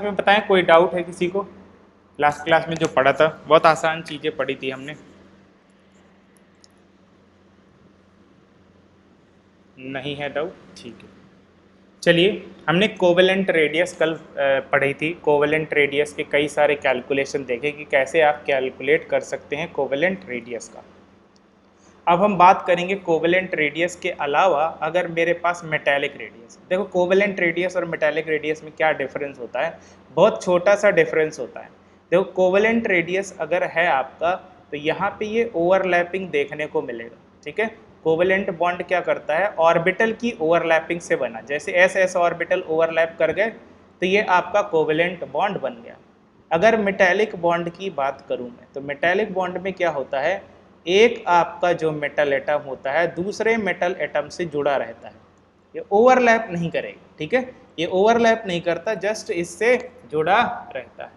में बताएं, कोई डाउट है किसी को? लास्ट क्लास में जो पढ़ा था बहुत आसान चीजें पढ़ी थी हमने। नहीं है डाउट? ठीक है, चलिए। हमने कोवेलेंट रेडियस कल पढ़ी थी। कोवेलेंट रेडियस के कई सारे कैलकुलेशन देखे कि कैसे आप कैलकुलेट कर सकते हैं कोवेलेंट रेडियस का। अब हम बात करेंगे कोवेलेंट रेडियस के अलावा अगर मेरे पास मेटालिक रेडियस। देखो कोवेलेंट रेडियस और मेटालिक रेडियस में क्या डिफरेंस होता है, बहुत छोटा सा डिफरेंस होता है। देखो कोवेलेंट रेडियस अगर है आपका तो यहाँ पे ये ओवरलैपिंग देखने को मिलेगा, ठीक है। कोवेलेंट बॉन्ड क्या करता है, ऑर्बिटल की ओवरलैपिंग से बना, जैसे एस एस ऑर्बिटल ओवरलैप कर गए तो ये आपका कोवेलेंट बॉन्ड बन गया। अगर मेटालिक बॉन्ड की बात करूं मैं तो मेटालिक बॉन्ड में क्या होता है, एक आपका जो मेटल एटम होता है दूसरे मेटल एटम से जुड़ा रहता है, ये ओवरलैप नहीं करेगा, ठीक है। ये ओवरलैप नहीं करता, जस्ट इससे जुड़ा रहता है।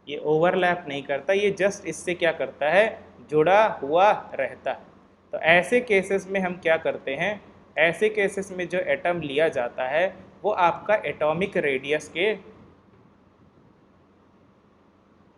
ये ओवरलैप नहीं करता, ये जस्ट इससे क्या करता है, जुड़ा हुआ रहता है। तो ऐसे केसेस में हम क्या करते हैं, ऐसे केसेस में जो एटम लिया जाता है वो आपका एटॉमिक रेडियस के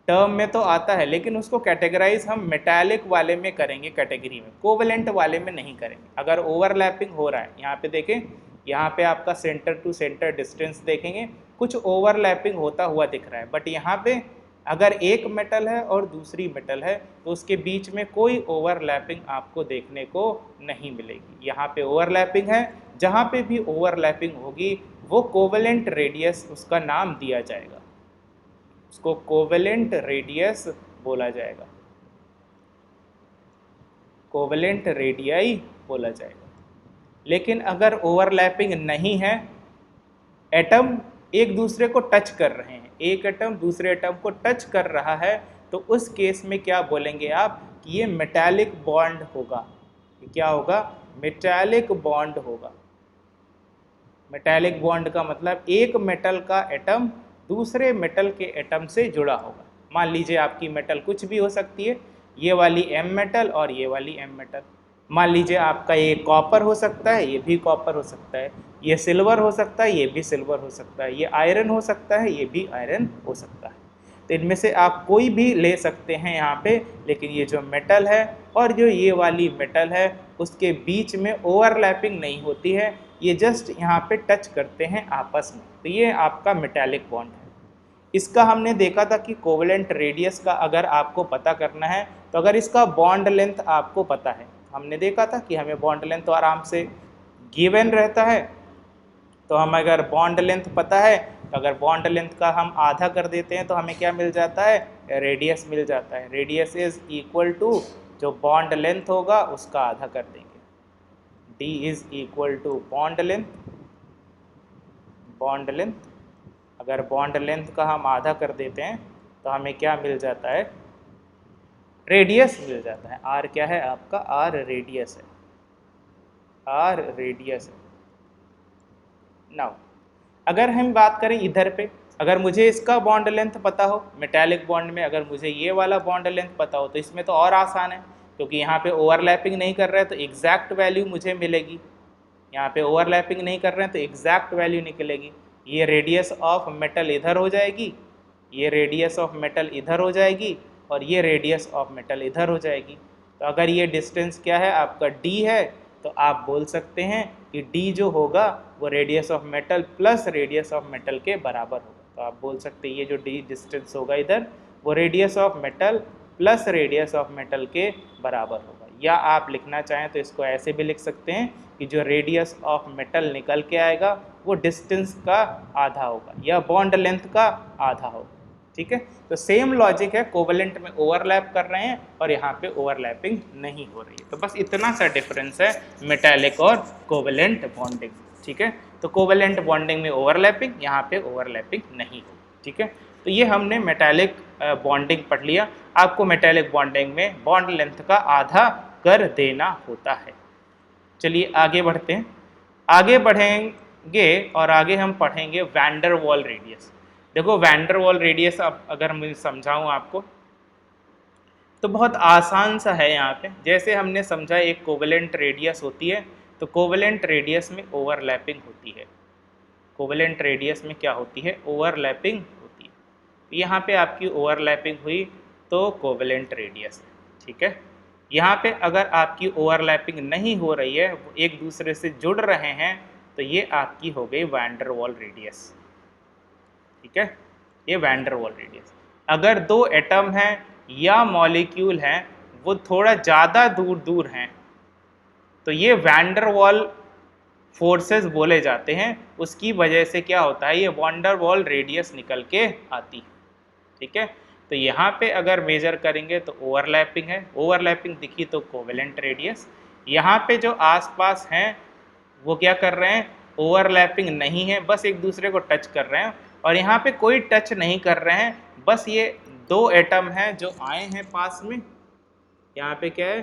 टर्म में तो आता है, लेकिन उसको कैटेगराइज हम मेटालिक वाले में करेंगे, कैटेगरी में, कोवेलेंट वाले में नहीं करेंगे। अगर ओवरलैपिंग हो रहा है, यहाँ पे देखें, यहाँ पे आपका सेंटर टू सेंटर डिस्टेंस देखेंगे, कुछ ओवरलैपिंग होता हुआ दिख रहा है, बट यहाँ पे अगर एक मेटल है और दूसरी मेटल है तो उसके बीच में कोई ओवरलैपिंग आपको देखने को नहीं मिलेगी। यहाँ पे ओवरलैपिंग है, जहाँ पे भी ओवरलैपिंग होगी वो कोवेलेंट रेडियस उसका नाम दिया जाएगा, उसको कोवेलेंट रेडियस बोला जाएगा, कोवेलेंट रेडियाई बोला जाएगा। लेकिन अगर ओवरलैपिंग नहीं है, एटम एक दूसरे को टच कर रहे हैं, एक एटम दूसरे एटम को टच कर रहा है, तो उस केस में क्या बोलेंगे आप कि ये मेटालिक बॉन्ड होगा। ये क्या होगा, मेटालिक बॉन्ड होगा। मेटालिक बॉन्ड का मतलब एक मेटल का एटम दूसरे मेटल के एटम से जुड़ा होगा। मान लीजिए आपकी मेटल कुछ भी हो सकती है, ये वाली एम मेटल और ये वाली एम मेटल। मान लीजिए आपका ये कॉपर हो सकता है, ये भी कॉपर हो सकता है, ये सिल्वर हो सकता है, ये भी सिल्वर हो सकता है, ये आयरन हो सकता है, ये भी आयरन हो सकता है। तो इनमें से आप कोई भी ले सकते हैं यहाँ पे, लेकिन ये जो मेटल है और जो ये वाली मेटल है उसके बीच में ओवरलैपिंग नहीं होती है, ये जस्ट यहाँ पे टच करते हैं आपस में, तो ये आपका मेटालिक बॉन्ड है। इसका हमने देखा था कि कोवेलेंट रेडियस का अगर आपको पता करना है तो अगर इसका बॉन्ड लेंथ आपको पता है, हमने देखा था कि हमें बॉन्ड लेंथ तो आराम से गिवन रहता है, तो हम अगर बॉन्ड लेंथ पता है तो अगर बॉन्ड लेंथ का हम आधा कर देते हैं तो हमें क्या मिल जाता है, रेडियस मिल जाता है। रेडियस इज इक्वल टू जो बॉन्ड लेंथ होगा उसका आधा कर देंगे, D is equal to bond length, bond length. अगर बॉन्ड लेंथ का हम आधा कर देते हैं तो हमें क्या मिल जाता है, रेडियस मिल जाता है। R क्या है आपका, R रेडियस है, R रेडियस है। नाउ अगर हम बात करें इधर पे, अगर मुझे इसका बॉन्ड लेंथ पता हो, मेटालिक बॉन्ड में अगर मुझे ये वाला बॉन्ड लेंथ पता हो तो इसमें तो और आसान है, क्योंकि यहाँ पे ओवरलैपिंग नहीं कर रहा है तो एग्जैक्ट वैल्यू मुझे मिलेगी। यहाँ पे ओवरलैपिंग नहीं कर रहे हैं तो एग्जैक्ट वैल्यू निकलेगी। ये रेडियस ऑफ मेटल इधर हो जाएगी, ये रेडियस ऑफ मेटल इधर हो जाएगी, और ये रेडियस ऑफ मेटल इधर हो जाएगी। तो अगर ये डिस्टेंस क्या है आपका d है, तो आप बोल सकते हैं कि d जो होगा वो radius of metal plus radius of metal के बराबर होगा। तो आप बोल सकते हैं ये जो d डिस्टेंस होगा इधर वो radius of metal plus radius of metal के बराबर होगा। या आप लिखना चाहें तो इसको ऐसे भी लिख सकते हैं कि जो रेडियस ऑफ मेटल निकल के आएगा वो डिस्टेंस का आधा होगा या बॉन्ड लेंथ का आधा होगा, ठीक है। तो सेम लॉजिक है, कोवेलेंट में ओवरलैप कर रहे हैं और यहाँ पे ओवरलैपिंग नहीं हो रही है। तो बस इतना सा डिफरेंस है मेटालिक और कोवेलेंट बॉन्डिंग, ठीक है। तो कोवेलेंट बॉन्डिंग में ओवरलैपिंग, यहाँ पे ओवरलैपिंग नहीं होगी, ठीक है। तो ये हमने मेटालिक बॉन्डिंग पढ़ लिया। आपको मेटालिक बॉन्डिंग में बॉन्ड लेंथ का आधा कर देना होता है। चलिए आगे बढ़ते हैं, आगे बढ़ेंगे और आगे हम पढ़ेंगे वैंडर वॉल रेडियस। देखो वैंडर वॉल रेडियस अब अगर मैं समझाऊं आपको तो बहुत आसान सा है। यहाँ पे जैसे हमने समझा एक कोवेलेंट रेडियस होती है, तो कोवेलेंट रेडियस में ओवरलैपिंग होती है। कोवेलेंट रेडियस में क्या होती है, ओवरलैपिंग होती है। तो यहाँ पे आपकी ओवरलैपिंग हुई तो कोवेलेंट रेडियस है, ठीक है। यहाँ पे अगर आपकी ओवरलैपिंग नहीं हो रही है, वो एक दूसरे से जुड़ रहे हैं, तो ये आपकी हो गई वैन डर वाल रेडियस, ठीक है, ये वैन डर वाल रेडियस। अगर दो एटम हैं या मॉलिक्यूल हैं वो थोड़ा ज़्यादा दूर दूर हैं तो ये वैन डर वाल फोर्सेस बोले जाते हैं। उसकी वजह से क्या होता है, ये वैन डर वाल रेडियस निकल के आती है, ठीक है। तो यहाँ पे अगर मेजर करेंगे तो ओवरलैपिंग है, ओवरलैपिंग दिखी तो कोवेलेंट रेडियस। यहाँ पे जो आसपास हैं वो क्या कर रहे हैं, ओवरलैपिंग नहीं है, बस एक दूसरे को टच कर रहे हैं। और यहाँ पे कोई टच नहीं कर रहे हैं, बस ये दो एटम हैं जो आए हैं पास में। यहाँ पे क्या है,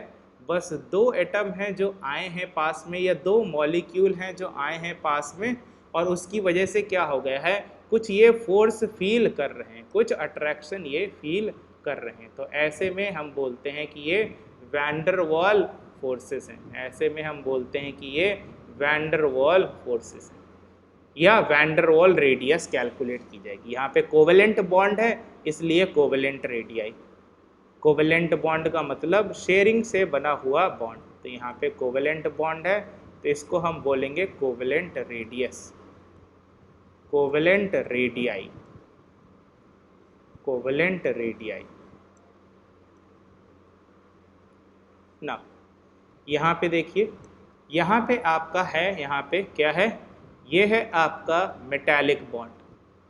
बस दो एटम हैं जो आए हैं पास में, या दो मॉलिक्यूल हैं जो आए हैं पास में, और उसकी वजह से क्या हो गया है, कुछ ये फोर्स फील कर रहे हैं, कुछ अट्रैक्शन ये फील कर रहे हैं। तो ऐसे में हम बोलते हैं कि ये वैन डर वाल फोर्सेस हैं, ऐसे में हम बोलते हैं कि ये वैन डर वाल फोर्सेस हैं, या van der Waals radius calculate की जाएगी। यहाँ पे कोवेलेंट बॉन्ड है इसलिए कोवेलेंट रेडियाई। कोवेलेंट बॉन्ड का मतलब शेयरिंग से बना हुआ बॉन्ड, तो यहाँ पे कोवेलेंट बॉन्ड है तो इसको हम बोलेंगे covalent radius, covalent radii, covalent radii ना। यहाँ पे देखिए, यहाँ पे आपका है, यहाँ पे क्या है, ये है आपका मेटालिक बॉन्ड,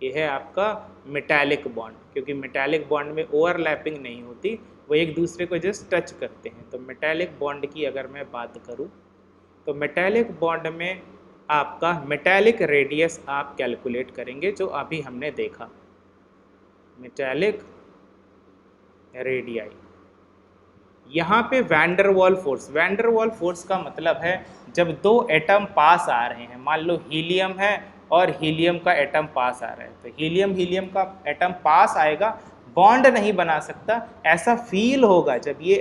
ये है आपका मेटालिक बॉन्ड, क्योंकि मेटालिक बॉन्ड में ओवरलैपिंग नहीं होती, वो एक दूसरे को जस्ट टच करते हैं। तो मेटालिक बॉन्ड की अगर मैं बात करूँ तो मेटालिक बॉन्ड में आपका मेटालिक रेडियस आप कैलकुलेट करेंगे, जो अभी हमने देखा, मेटालिक रेडियाई। यहाँ पे वैन डर वाल फोर्स, वैन डर वाल फोर्स का मतलब है जब दो एटम पास आ रहे हैं, मान लो हीलियम है और हीलियम का एटम पास आ रहा है, तो हीलियम का एटम पास आएगा, बॉन्ड नहीं बना सकता, ऐसा फील होगा जब ये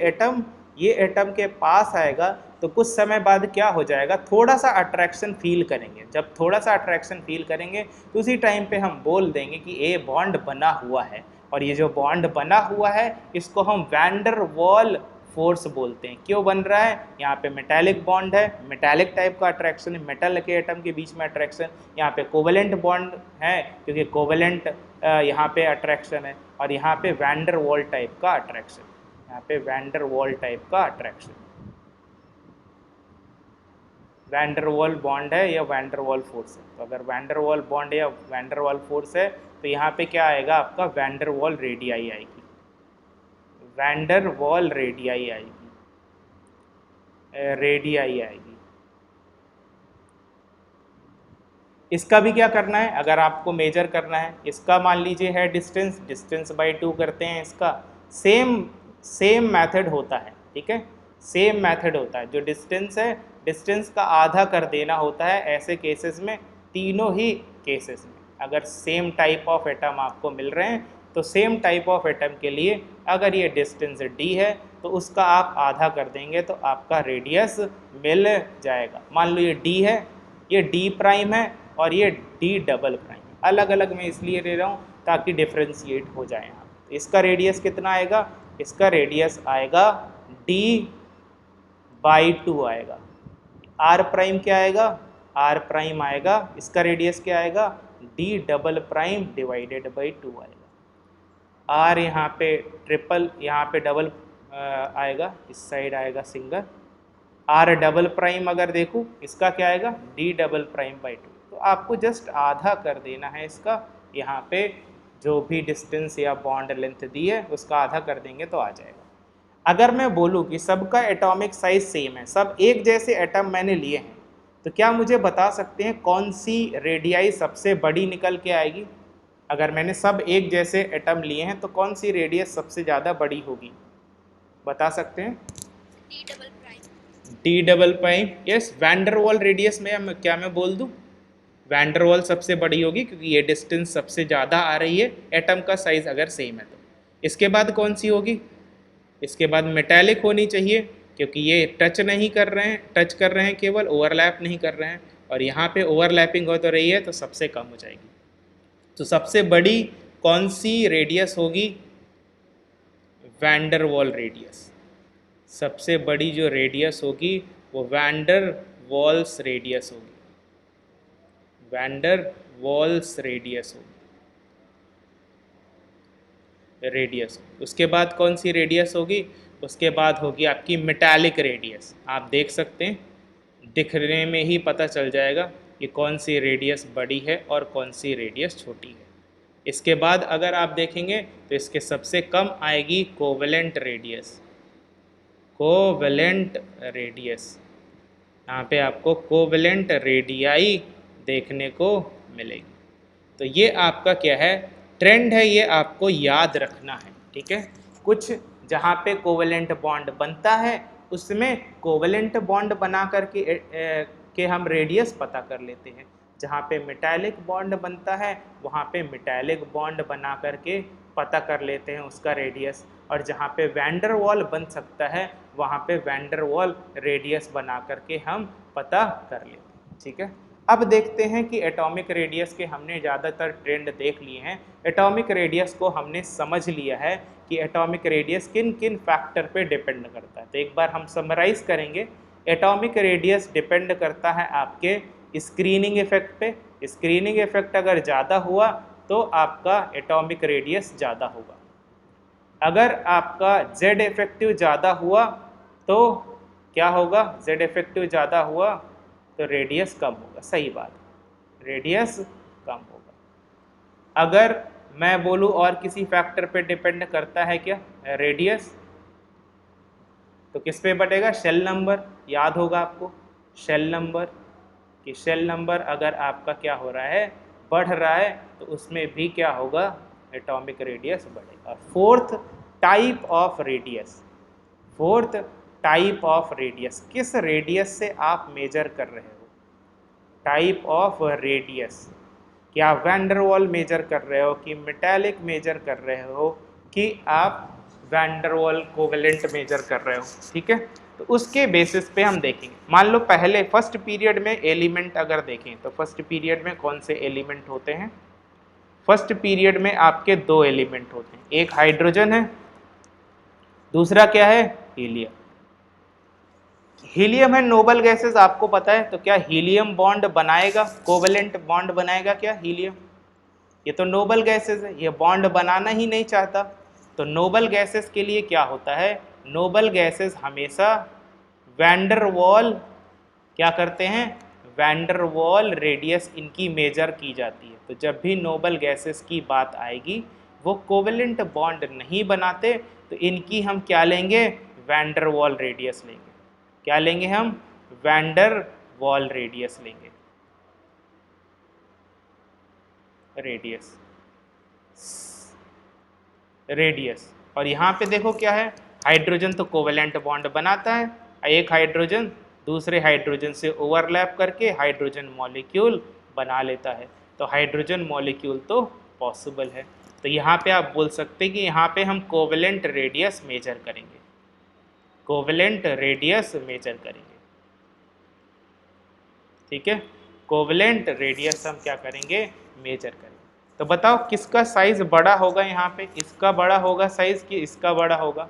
एटम के पास आएगा तो कुछ समय बाद क्या हो जाएगा, थोड़ा सा अट्रैक्शन फील करेंगे। जब थोड़ा सा अट्रैक्शन फील करेंगे तो उसी टाइम पे हम बोल देंगे कि ये बॉन्ड बना हुआ है, और ये जो बॉन्ड बना हुआ है इसको हम वैन डर वाल फोर्स बोलते हैं। क्यों बन रहा है, यहाँ पे मेटालिक बॉन्ड है, मेटालिक टाइप का अट्रैक्शन है, मेटल के एटम के बीच में अट्रैक्शन। यहाँ पे कोवेलेंट बॉन्ड है क्योंकि कोवेलेंट यहाँ पे अट्रैक्शन है, और यहाँ पे वैन डर वाल टाइप का अट्रैक्शन, यहाँ पे वैन डर वाल टाइप का अट्रैक्शन, वैन डर वाल बॉन्ड है या वैन डर वाल फोर्स है। तो अगर वैन डर वाल बॉन्ड या वैन डर वाल फोर्स है तो यहाँ पे क्या आएगा, आपका वैन डर वाल रेडियाई आएगी, वैन डर वाल रेडियाई आएगी, रेडियाई आएगी। इसका भी क्या करना है, अगर आपको मेजर करना है, इसका मान लीजिए है डिस्टेंस, डिस्टेंस बाई 2 करते हैं, इसका सेम मेथड होता है, ठीक है, सेम मेथड होता है। जो डिस्टेंस है, डिस्टेंस का आधा कर देना होता है ऐसे केसेस में, तीनों ही केसेस में। अगर सेम टाइप ऑफ एटम आपको मिल रहे हैं तो सेम टाइप ऑफ एटम के लिए अगर ये डिस्टेंस d है तो उसका आप आधा कर देंगे तो आपका रेडियस मिल जाएगा। मान लो ये d है, ये d प्राइम है और ये d डबल प्राइम है। अलग अलग मैं इसलिए ले रहा हूँ ताकि डिफ्रेंशिएट हो जाए यहाँ। तो इसका रेडियस कितना आएगा, इसका रेडियस आएगा d बाई 2 आएगा। r प्राइम क्या आएगा, r प्राइम आएगा, इसका रेडियस क्या आएगा, d double prime divided by 2 आएगा। r यहाँ पे ट्रिपल, यहाँ पे डबल आएगा, इस साइड आएगा सिंगल। r डबल प्राइम अगर देखूँ इसका क्या आएगा, d डबल प्राइम बाई 2। तो आपको जस्ट आधा कर देना है इसका, यहाँ पे जो भी डिस्टेंस या बॉन्ड लेंथ दी है उसका आधा कर देंगे तो आ जाएगा। अगर मैं बोलूँ कि सबका एटॉमिक साइज सेम है, सब एक जैसे एटम मैंने लिए हैं, तो क्या मुझे बता सकते हैं कौन सी रेडियाई सबसे बड़ी निकल के आएगी। अगर मैंने सब एक जैसे एटम लिए हैं तो कौन सी रेडियस सबसे ज़्यादा बड़ी होगी, बता सकते हैं। D double prime, yes. Van der Waals radius में क्या मैं बोल दूं, वैन डर वाल सबसे बड़ी होगी क्योंकि ये डिस्टेंस सबसे ज़्यादा आ रही है, एटम का साइज अगर सेम है तो। इसके बाद कौन सी होगी, इसके बाद मेटालिक होनी चाहिए क्योंकि ये टच नहीं कर रहे हैं, टच कर रहे हैं केवल, ओवरलैप नहीं कर रहे हैं। और यहाँ पे ओवरलैपिंग हो तो रही है तो सबसे कम हो जाएगी। तो सबसे बड़ी कौन सी रेडियस होगी? Van der Waals radius. सबसे बड़ी जो रेडियस होगी वो वैन डर वाल्स रेडियस होगी, वैन डर वाल्स रेडियस होगी, रेडियस। उसके बाद कौन सी रेडियस होगी? उसके बाद होगी आपकी मेटालिक रेडियस। आप देख सकते हैं, दिखने में ही पता चल जाएगा कि कौन सी रेडियस बड़ी है और कौन सी रेडियस छोटी है। इसके बाद अगर आप देखेंगे तो इसके सबसे कम आएगी कोवेलेंट रेडियस, कोवेलेंट रेडियस। यहाँ पे आपको कोवेलेंट रेडियाई देखने को मिलेगी। तो ये आपका क्या है? ट्रेंड है, ये आपको याद रखना है, ठीक है। कुछ जहाँ पे कोवेलेंट बॉन्ड बनता है उसमें कोवेलेंट बॉन्ड बना करके हम रेडियस पता कर लेते हैं। जहाँ पे मेटालिक बॉन्ड बनता है वहाँ पे मेटालिक बॉन्ड बना करके पता कर लेते हैं उसका रेडियस। और जहाँ पे वैन डर वाल बन सकता है वहाँ पे वैन डर वाल रेडियस बना करके हम पता कर लेते हैं, ठीक है। अब देखते हैं कि एटॉमिक रेडियस के हमने ज़्यादातर ट्रेंड देख लिए हैं। एटॉमिक रेडियस को हमने समझ लिया है कि एटॉमिक रेडियस किन किन फैक्टर पे डिपेंड करता है। तो एक बार हम समराइज करेंगे। एटॉमिक रेडियस डिपेंड करता है आपके स्क्रीनिंग इफेक्ट पे। स्क्रीनिंग इफेक्ट अगर ज़्यादा हुआ तो आपका एटॉमिक रेडियस ज़्यादा होगा। अगर आपका जेड इफेक्टिव ज़्यादा हुआ तो क्या होगा? जेड इफेक्टिव ज़्यादा हुआ तो रेडियस कम होगा। सही बात, रेडियस कम होगा। अगर मैं बोलूँ और किसी फैक्टर पे डिपेंड करता है क्या रेडियस, तो किस पे बढ़ेगा? Shell number. याद होगा आपको शेल नंबर, कि शेल नंबर अगर आपका क्या हो रहा है? बढ़ रहा है, तो उसमें भी क्या होगा? एटॉमिक रेडियस बढ़ेगा। Fourth type of radius, fourth type of radius, किस रेडियस से आप मेजर कर रहे हो? टाइप ऑफ रेडियस, क्या वैन डर वाल मेजर कर रहे हो, कि मेटालिक मेजर कर रहे हो, कि आप वैन डर वाल कोवेलेंट मेजर कर रहे हो, ठीक है। तो उसके बेसिस पे हम देखेंगे। मान लो पहले फर्स्ट पीरियड में एलिमेंट अगर देखें तो फर्स्ट पीरियड में कौन से एलिमेंट होते हैं? फर्स्ट पीरियड में आपके दो एलिमेंट होते हैं, एक हाइड्रोजन है, दूसरा क्या है? हीलियम। हीलियम है नोबल गैसेस, आपको पता है। तो क्या हीलियम बॉन्ड बनाएगा, कोवेलेंट बॉन्ड बनाएगा क्या हीलियम? ये तो नोबल गैसेस है, ये बॉन्ड बनाना ही नहीं चाहता। तो नोबल गैसेस के लिए क्या होता है? नोबल गैसेस हमेशा वैन डर वाल क्या करते हैं? वैन डर वाल रेडियस इनकी मेजर की जाती है। तो जब भी नोबल गैसेस की बात आएगी वो कोवेलेंट बॉन्ड नहीं बनाते, तो इनकी हम क्या लेंगे? वैन डर वाल रेडियस लेंगे। क्या लेंगे हम? वैन डर वाल रेडियस लेंगे, रेडियस, रेडियस। और यहाँ पे देखो क्या है? हाइड्रोजन तो कोवेलेंट बॉन्ड बनाता है, एक हाइड्रोजन दूसरे हाइड्रोजन से ओवरलैप करके हाइड्रोजन मॉलिक्यूल बना लेता है। तो हाइड्रोजन मॉलिक्यूल तो पॉसिबल है। तो यहाँ पे आप बोल सकते हैं कि यहाँ पे हम कोवेलेंट रेडियस मेजर करेंगे, कोवेलेंट रेडियस मेजर करेंगे, ठीक है। कोवेलेंट रेडियस हम क्या करेंगे? मेजर करेंगे। तो बताओ किसका साइज बड़ा होगा? यहाँ पे इसका बड़ा होगा साइज कि इसका बड़ा होगा?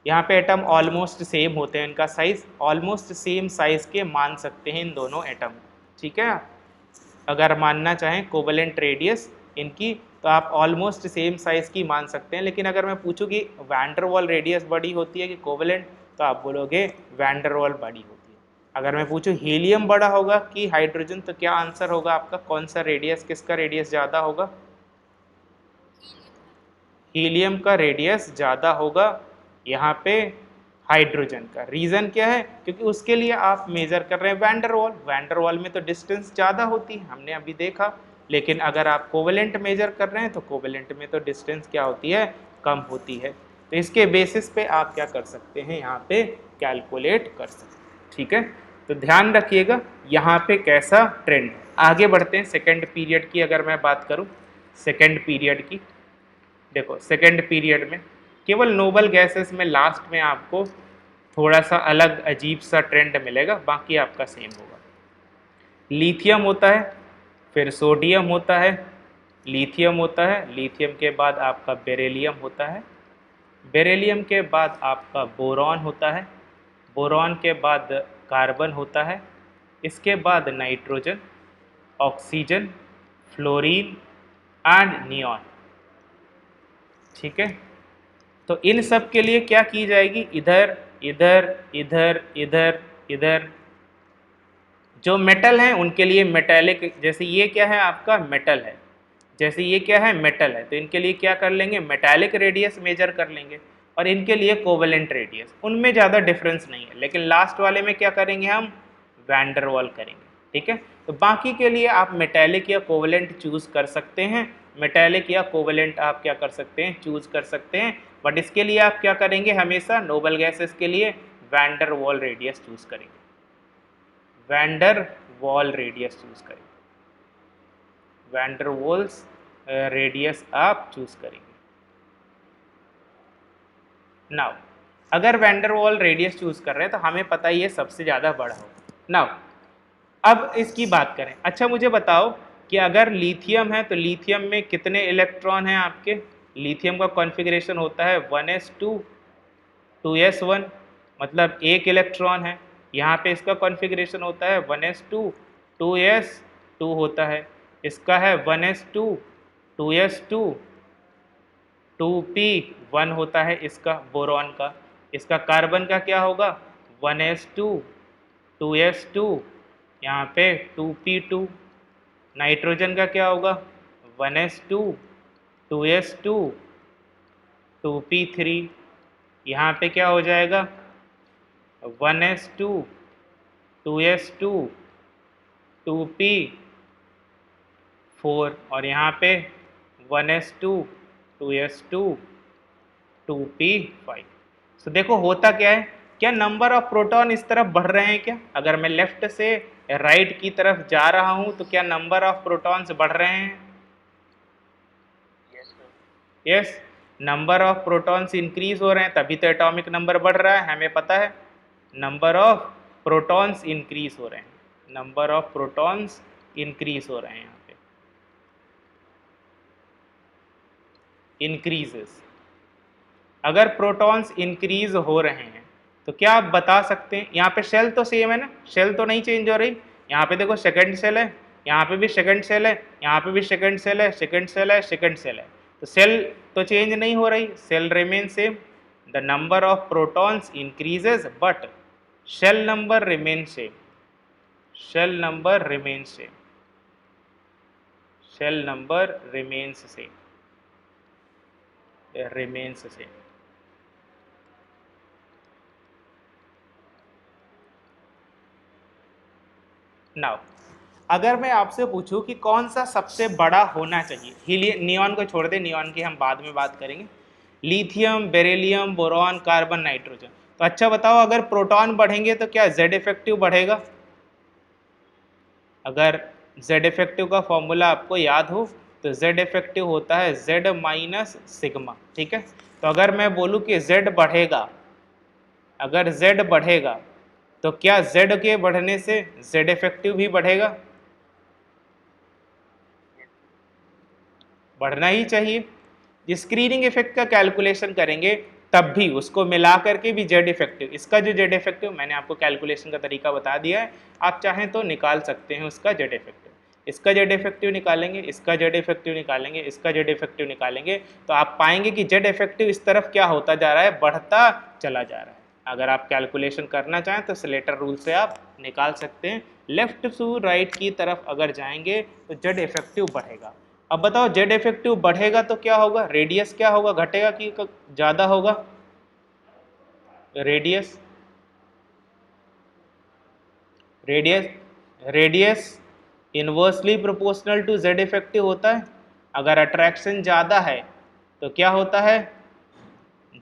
यहाँ पे एटम ऑलमोस्ट सेम होते हैं, इनका साइज ऑलमोस्ट सेम साइज के मान सकते हैं इन दोनों एटम, ठीक है। अगर मानना चाहें कोवेलेंट रेडियस इनकी तो आप ऑलमोस्ट सेम साइज की मान सकते हैं। लेकिन अगर मैं पूछूं कि वैन डर वाल रेडियस बड़ी होती है कि कोवेलेंट, तो आप बोलोगे वैन डर वाल बड़ी होती है। अगर मैं पूछूं हीलियम बड़ा होगा कि हाइड्रोजन, तो क्या आंसर होगा आपका? कौन सा रेडियस, किसका रेडियस ज़्यादा होगा? हीलियम का रेडियस ज़्यादा होगा यहाँ पे हाइड्रोजन का। रीज़न क्या है? क्योंकि उसके लिए आप मेजर कर रहे हैं वैन डर वाल। वैन डर वाल में तो डिस्टेंस ज़्यादा होती है, हमने अभी देखा। लेकिन अगर आप कोवेलेंट मेजर कर रहे हैं तो कोवेलेंट में तो डिस्टेंस क्या होती है? कम होती है। तो इसके बेसिस पे आप क्या कर सकते हैं? यहाँ पे कैलकुलेट कर सकते हैं, ठीक है। तो ध्यान रखिएगा यहाँ पे कैसा ट्रेंड। आगे बढ़ते हैं। सेकेंड पीरियड की अगर मैं बात करूँ, सेकेंड पीरियड की, देखो सेकेंड पीरियड में केवल नोबल गैसेस में लास्ट में आपको थोड़ा सा अलग अजीब सा ट्रेंड मिलेगा, बाकी आपका सेम होगा। लिथियम होता है, फिर सोडियम होता है, लिथियम होता है, लिथियम के बाद आपका बेरिलियम होता है, बेरिलियम के बाद आपका बोरॉन होता है, बोरॉन के बाद कार्बन होता है, इसके बाद nitrogen, oxygen, fluorine and neon. ठीक है, तो इन सब के लिए क्या की जाएगी, इधर इधर इधर इधर इधर, जो मेटल हैं उनके लिए मेटेलिक, जैसे ये क्या है आपका मेटल है, जैसे ये क्या है मेटल है, तो इनके लिए क्या कर लेंगे, मेटालिक रेडियस मेजर कर लेंगे, और इनके लिए कोवेलेंट रेडियस, उनमें ज़्यादा डिफरेंस नहीं है, लेकिन लास्ट वाले में क्या करेंगे हम, वैन डर वाल करेंगे। ठीक है, तो बाकी के लिए आप मेटालिक या कोवेलेंट चूज़ कर सकते हैं, मेटालिक या कोवेलेंट आप क्या कर सकते हैं, चूज़ कर सकते हैं, बट इसके लिए आप क्या करेंगे, हमेशा नोबल गैसेस के लिए van der Waals radius choose करेंगे, van der Waals radius choose करेंगे, वैन डर वाल्स रेडियस आप चूज़ करेंगे। नाउ अगर van der Waals radius choose कर रहे हैं तो हमें पता ही है सबसे ज़्यादा बड़ा होगा। नाउ अब इसकी बात करें, अच्छा मुझे बताओ कि अगर लिथियम है तो लिथियम में कितने इलेक्ट्रॉन हैं आपके, लिथियम का कॉन्फ़िगरेशन होता है 1s2 2s1, मतलब एक इलेक्ट्रॉन है, यहाँ पे इसका कॉन्फ़िगरेशन होता है 1s2 2s2 होता है, इसका है 1s2 2s2 2p1 होता है इसका बोरॉन का, इसका कार्बन का क्या होगा 1s2 2s2, यहाँ पे 2p2, नाइट्रोजन का क्या होगा 1s2 2s2 2p3, यहाँ पे क्या हो जाएगा 1s2 2s2 2p4, और यहाँ पे 1s2 2s2 2p5। तो देखो होता क्या है, क्या नंबर ऑफ प्रोटॉन इस तरफ बढ़ रहे हैं क्या, अगर मैं लेफ्ट से राइट की तरफ जा रहा हूं तो क्या नंबर ऑफ प्रोटॉन्स बढ़ रहे हैं, yes, number of protons increase हो रहे हैं, तभी तो एटॉमिक नंबर बढ़ रहा है, हमें पता है नंबर ऑफ प्रोटॉन्स इंक्रीज हो रहे हैं, नंबर ऑफ प्रोटॉन्स इंक्रीज हो रहे हैं, यहाँ पे इंक्रीजेस, अगर प्रोटॉन्स इंक्रीज हो रहे हैं तो क्या आप बता सकते हैं, यहाँ पे शेल तो सेम है ना, शेल तो नहीं चेंज हो रही, यहाँ पे देखो सेकंड सेल है, यहाँ पे भी सेकंड सेल है, यहाँ पे भी सेकंड सेल है, सेकंड सेल है, सेकंड सेल है, तो सेल तो चेंज नहीं हो रही, shell remain same, the number of protons increases but shell number remain same, shell number remain same, shell number remains same, remains same. Now अगर मैं आपसे पूछूं कि कौन सा सबसे बड़ा होना चाहिए, हीलियम, नियॉन को छोड़ दे, नियॉन की हम बाद में बात करेंगे, lithium beryllium boron carbon nitrogen, तो अच्छा बताओ अगर प्रोटॉन बढ़ेंगे तो क्या जेड इफेक्टिव बढ़ेगा, अगर जेड इफेक्टिव का फॉर्मूला आपको याद हो तो जेड इफेक्टिव होता है जेड माइनस सिग्मा। ठीक है, तो अगर मैं बोलूँ कि जेड बढ़ेगा, अगर जेड बढ़ेगा तो क्या जेड के बढ़ने से जेड इफेक्टिव भी बढ़ेगा, बढ़ना ही चाहिए। स्क्रीनिंग इफेक्ट का कैलकुलेशन करेंगे तब भी उसको मिला करके भी जेड इफेक्टिव, इसका जो जेड इफेक्टिव मैंने आपको कैलकुलेशन का तरीका बता दिया है, आप चाहें तो निकाल सकते हैं उसका जेड इफेक्टिव, इसका जेड इफेक्टिव निकालेंगे, इसका जेड इफेक्टिव निकालेंगे, इसका जेड इफेक्टिव निकालेंगे, तो आप पाएंगे कि जेड इफेक्टिव इस तरफ क्या होता जा रहा है, बढ़ता चला जा रहा है। अगर आप कैलकुलेशन करना चाहें तो स्लेटर रूल से आप निकाल सकते हैं, लेफ्ट टू राइट की तरफ अगर जाएंगे तो जेड इफेक्टिव बढ़ेगा। अब बताओ जेड इफेक्टिव बढ़ेगा तो क्या होगा, रेडियस क्या होगा, घटेगा कि ज़्यादा होगा, radius, radius radius inversely proportional to Z effective होता है, अगर अट्रैक्शन ज़्यादा है तो क्या होता है,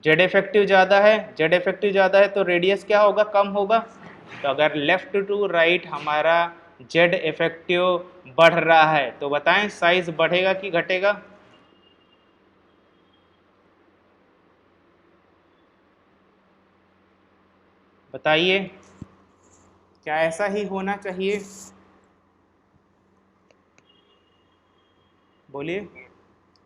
जेड इफेक्टिव ज़्यादा है, जेड इफेक्टिव ज़्यादा है तो रेडियस क्या होगा, कम होगा, तो अगर लेफ्ट टू राइट हमारा जेड इफेक्टिव बढ़ रहा है तो बताएं साइज बढ़ेगा कि घटेगा, बताइए क्या ऐसा ही होना चाहिए, बोलिए।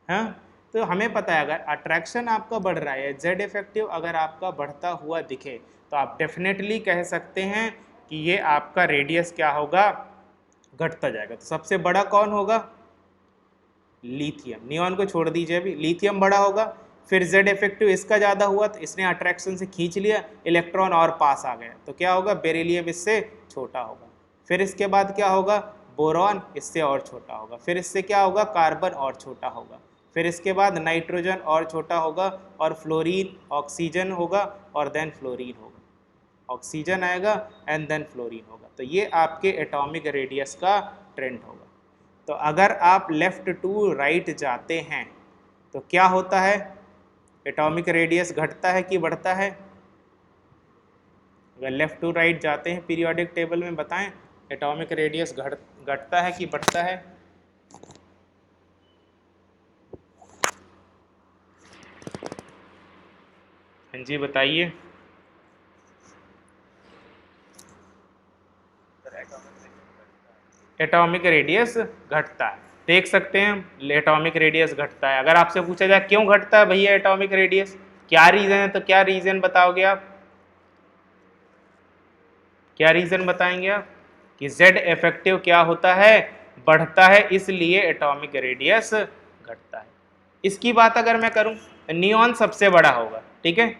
हाँ, तो हमें पता है अगर अट्रैक्शन आपका बढ़ रहा है, जेड इफेक्टिव अगर आपका बढ़ता हुआ दिखे तो आप डेफिनेटली कह सकते हैं कि ये आपका रेडियस क्या होगा, घटता जाएगा। तो सबसे बड़ा कौन होगा, लिथियम। नियॉन को छोड़ दीजिए, अभी लिथियम बड़ा होगा। फिर जेड इफेक्टिव इसका ज़्यादा हुआ तो इसने अट्रैक्शन से खींच लिया, इलेक्ट्रॉन और पास आ गया, तो क्या होगा, बेरिलियम इससे छोटा होगा। फिर इसके बाद क्या होगा, बोरॉन इससे और छोटा होगा। फिर इससे क्या होगा, कार्बन और छोटा होगा। फिर इसके बाद नाइट्रोजन और छोटा होगा, और फ्लोरीन, ऑक्सीजन होगा, और देन फ्लोरीन होगा। ऑक्सीजन आएगा एंड देन फ्लोरीन होगा। तो ये आपके एटॉमिक रेडियस का ट्रेंड होगा। तो अगर आप लेफ्ट टू राइट जाते हैं तो क्या होता है, एटॉमिक रेडियस घटता है कि बढ़ता है? अगर लेफ्ट टू राइट जाते हैं पीरियोडिक टेबल में, बताएं एटॉमिक रेडियस घटता है कि बढ़ता है? हाँ जी बताइए। एटॉमिक रेडियस घटता है, देख सकते हैं एटॉमिक रेडियस घटता है। अगर आपसे पूछा जाए क्यों घटता है भैया एटॉमिक रेडियस, क्या रीजन है, तो क्या रीजन बताओगे आप, क्या रीजन बताएंगे आप? कि जेड इफेक्टिव क्या होता है, बढ़ता है, इसलिए एटॉमिक रेडियस घटता है। इसकी बात अगर मैं करूं, नियॉन सबसे बड़ा होगा, ठीक है,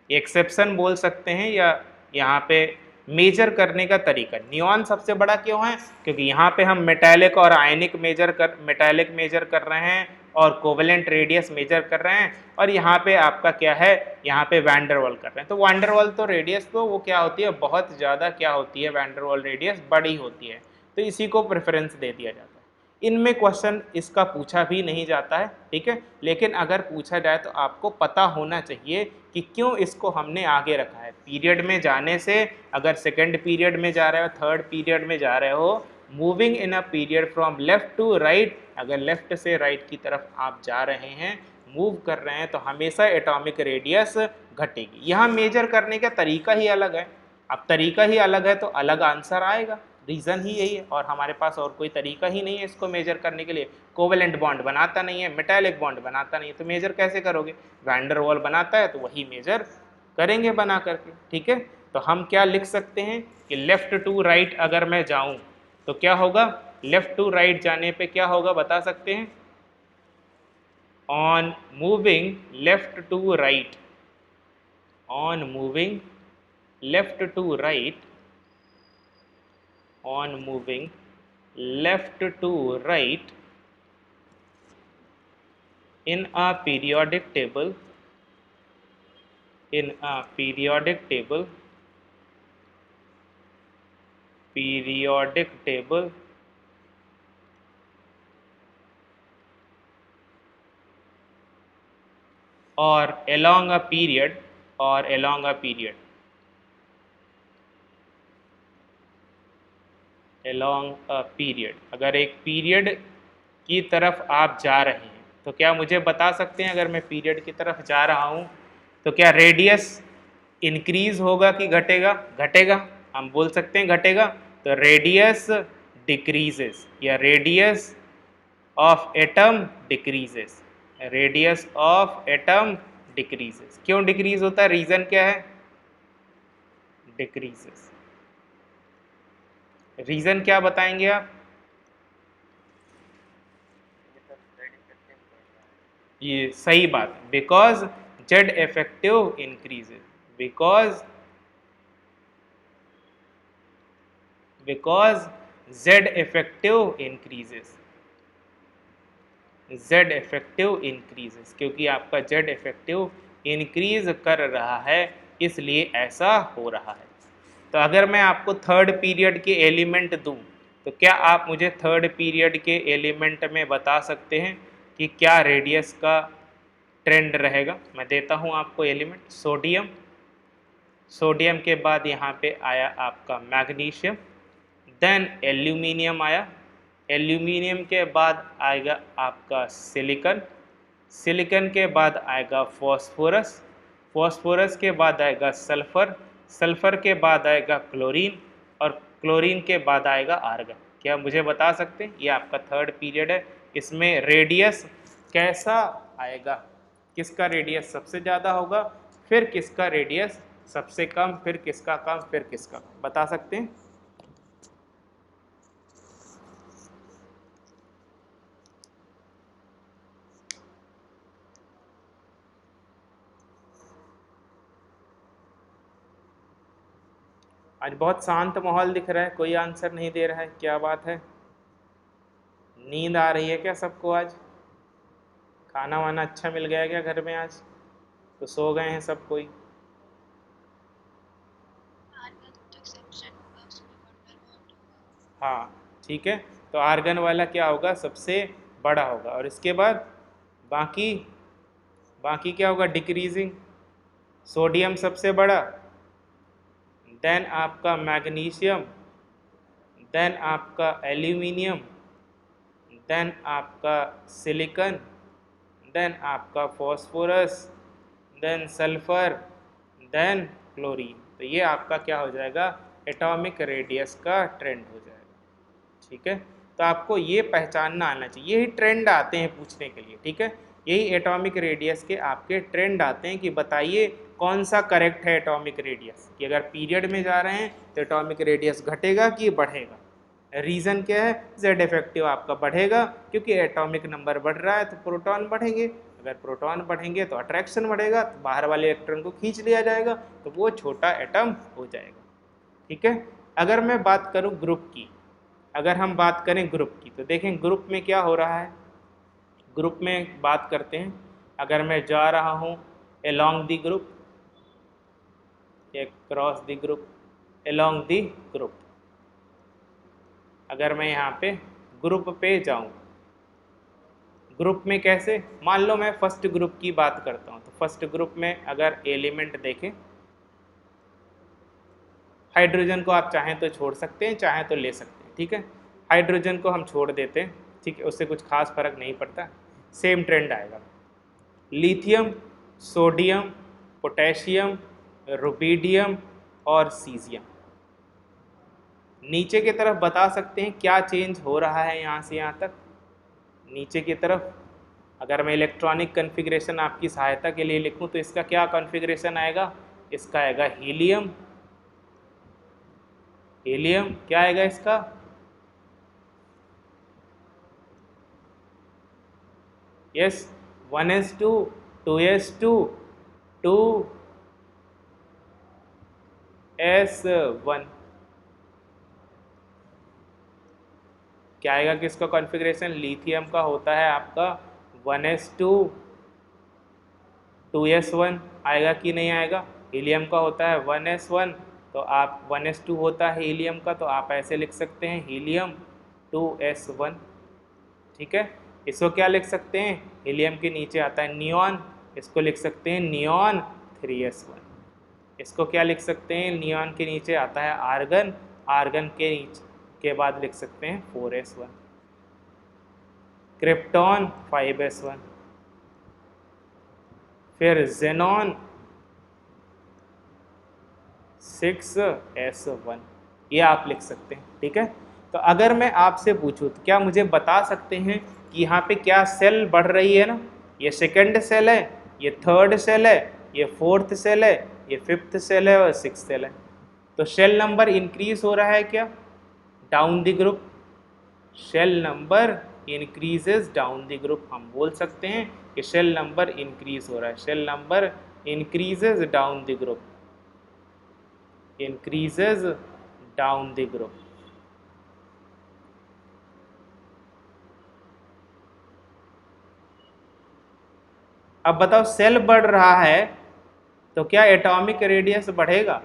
एक्सेप्शन बोल सकते हैं, या यहाँ पे मेजर करने का तरीका। नियॉन सबसे बड़ा क्यों है, क्योंकि यहाँ पे हम मेटालिक और आयनिक मेटालिक मेजर कर रहे हैं, और कोवेलेंट रेडियस मेजर कर रहे हैं, और यहाँ पे आपका क्या है, यहाँ पे वैंडरवाल कर रहे हैं। तो वैंडरवाल तो रेडियस तो वो क्या होती है, बहुत ज़्यादा क्या होती है, वैंडरवाल रेडियस बड़ी होती है, तो इसी को प्रेफरेंस दे दिया जाता है। इनमें क्वेश्चन इसका पूछा भी नहीं जाता है, ठीक है, लेकिन अगर पूछा जाए तो आपको पता होना चाहिए कि क्यों इसको हमने आगे रखा है। पीरियड में जाने से, अगर सेकंड पीरियड में जा रहे हो, थर्ड पीरियड में जा रहे हो, moving in a period from left to right, अगर लेफ्ट से राइट की तरफ आप जा रहे हैं, मूव कर रहे हैं, तो हमेशा एटॉमिक रेडियस घटेगी। यहाँ मेजर करने का तरीका ही अलग है। अब तरीका ही अलग है तो अलग आंसर आएगा, रीज़न ही यही है, और हमारे पास और कोई तरीका ही नहीं है इसको मेजर करने के लिए। कोवेलेंट बॉन्ड बनाता नहीं है, मेटालिक बॉन्ड बनाता नहीं है, तो मेजर कैसे करोगे? वैंडर वॉल बनाता है तो वही मेजर करेंगे बना करके, ठीक है। तो हम क्या लिख सकते हैं कि लेफ्ट टू राइट अगर मैं जाऊं तो क्या होगा, लेफ्ट टू राइट जाने पे क्या होगा बता सकते हैं? On moving left to right, on moving left to right, on moving left to right in a periodic table, in a periodic table, periodic table or along a period, or along a period, along a period, अगर एक period की तरफ आप जा रहे हैं तो क्या मुझे बता सकते हैं, अगर मैं पीरियड की तरफ जा रहा हूं तो क्या रेडियस इंक्रीज होगा कि घटेगा? घटेगा, हम बोल सकते हैं घटेगा। तो रेडियस डिक्रीजेस, या radius of atom decreases, radius of atom decreases. क्यों डिक्रीज होता है, रीजन क्या है? डिक्रीजेस, रीजन क्या बताएंगे आप? ये सही बात, because Z effective increases, because Z effective increases, Z effective increases, क्योंकि आपका जेड इफेक्टिव इंक्रीज कर रहा है, इसलिए ऐसा हो रहा है। तो अगर मैं आपको थर्ड पीरियड के एलिमेंट दूं तो क्या आप मुझे थर्ड पीरियड के एलिमेंट में बता सकते हैं कि क्या रेडियस का ट्रेंड रहेगा? मैं देता हूं आपको एलिमेंट, सोडियम, सोडियम के बाद यहाँ पे आया आपका मैग्नीशियम, देन एल्यूमिनियम आया, एल्यूमिनियम के बाद आएगा आपका सिलिकन, सिलिकन के बाद आएगा फॉस्फोरस, फॉस्फोरस के बाद आएगा सल्फर, सल्फर के बाद आएगा क्लोरीन, और क्लोरीन के बाद आएगा आर्गन। क्या मुझे बता सकते हैं? ये आपका थर्ड पीरियड है, इसमें रेडियस कैसा आएगा, किसका रेडियस सबसे ज़्यादा होगा, फिर किसका रेडियस सबसे कम, फिर किसका कम, फिर किसका कम, बता सकते हैं? आज बहुत शांत माहौल दिख रहा है, कोई आंसर नहीं दे रहा है, क्या बात है? नींद आ रही है क्या सबको आज? खाना वाना अच्छा मिल गया क्या घर में आज, तो सो गए हैं सब कोई? हाँ ठीक है, तो आर्गन वाला क्या होगा, सबसे बड़ा होगा, और इसके बाद बाकी बाकी क्या होगा, डिक्रीजिंग। सोडियम सबसे बड़ा, देन आपका मैग्नीशियम, देन आपका एल्यूमिनियम, देन आपका सिलिकॉन, देन आपका phosphorus, then sulphur, then chlorine. तो ये आपका क्या हो जाएगा, एटॉमिक रेडियस का ट्रेंड हो जाएगा। ठीक है, तो आपको ये पहचानना आना चाहिए, यही ट्रेंड आते हैं पूछने के लिए। ठीक है, यही एटॉमिक रेडियस के आपके ट्रेंड आते हैं कि बताइए कौन सा करेक्ट है एटॉमिक रेडियस, कि अगर पीरियड में जा रहे हैं तो एटॉमिक रेडियस घटेगा कि बढ़ेगा। रीज़न क्या है, जेड इफेक्टिव आपका बढ़ेगा, क्योंकि एटॉमिक नंबर बढ़ रहा है तो प्रोटॉन बढ़ेंगे, अगर प्रोटॉन बढ़ेंगे तो अट्रैक्शन बढ़ेगा, तो बाहर वाले इलेक्ट्रॉन को खींच लिया जाएगा, तो वो छोटा एटम हो जाएगा। ठीक है, अगर मैं बात करूं ग्रुप की, अगर हम बात करें ग्रुप की, तो देखें ग्रुप में क्या हो रहा है। ग्रुप में बात करते हैं, अगर मैं जा रहा हूं along the group, cross the group, along the group, अगर मैं यहाँ पे ग्रुप पे जाऊँ, ग्रुप में कैसे, मान लो मैं फर्स्ट ग्रुप की बात करता हूँ, तो फर्स्ट ग्रुप में अगर एलिमेंट देखें, हाइड्रोजन को आप चाहें तो छोड़ सकते हैं, चाहें तो ले सकते हैं। ठीक है, हाइड्रोजन को हम छोड़ देते हैं, ठीक है, उससे कुछ खास फर्क नहीं पड़ता, सेम ट्रेंड आएगा। लिथियम, सोडियम, पोटेशियम, रुबिडियम और सीजियम, नीचे की तरफ बता सकते हैं क्या चेंज हो रहा है यहाँ से यहाँ तक। नीचे की तरफ अगर मैं इलेक्ट्रॉनिक कन्फिग्रेशन आपकी सहायता के लिए लिखूं तो इसका क्या कॉन्फ़िगरेशन आएगा, इसका आएगा हीलियम, हीलियम क्या आएगा इसका, यस 1s2 2s2 2s1, क्या आएगा किसका कॉन्फ़िगरेशन, लिथियम का होता है आपका 1s2 2s1, आएगा कि नहीं आएगा। हीलियम का होता है 1s1, तो आप 1s2 होता है हीलियम का, तो आप ऐसे लिख सकते हैं हीलियम 2s1। ठीक है, इसको क्या लिख सकते हैं, हीलियम के नीचे आता है नियॉन, इसको लिख सकते हैं नियॉन 3s1। इसको क्या लिख सकते हैं, नियॉन के नीचे आता है आर्गन, आर्गन के बाद लिख सकते हैं 4s1। क्रिप्टॉन 5s1, फिर जेनॉन 6s1, ये आप लिख सकते हैं। ठीक है, तो अगर मैं आपसे पूछूं तो क्या मुझे बता सकते हैं कि यहाँ पे क्या सेल बढ़ रही है ना, ये सेकंड सेल है, ये थर्ड सेल है, ये फोर्थ सेल है, ये फिफ्थ सेल है और सिक्स्थ सेल है, तो सेल नंबर इंक्रीज हो रहा है क्या, down the group, shell number increases down the group, हम बोल सकते हैं कि सेल नंबर इंक्रीज हो रहा है, shell number increases down the group, increases down the group। अब बताओ सेल बढ़ रहा है तो क्या एटॉमिक रेडियस बढ़ेगा,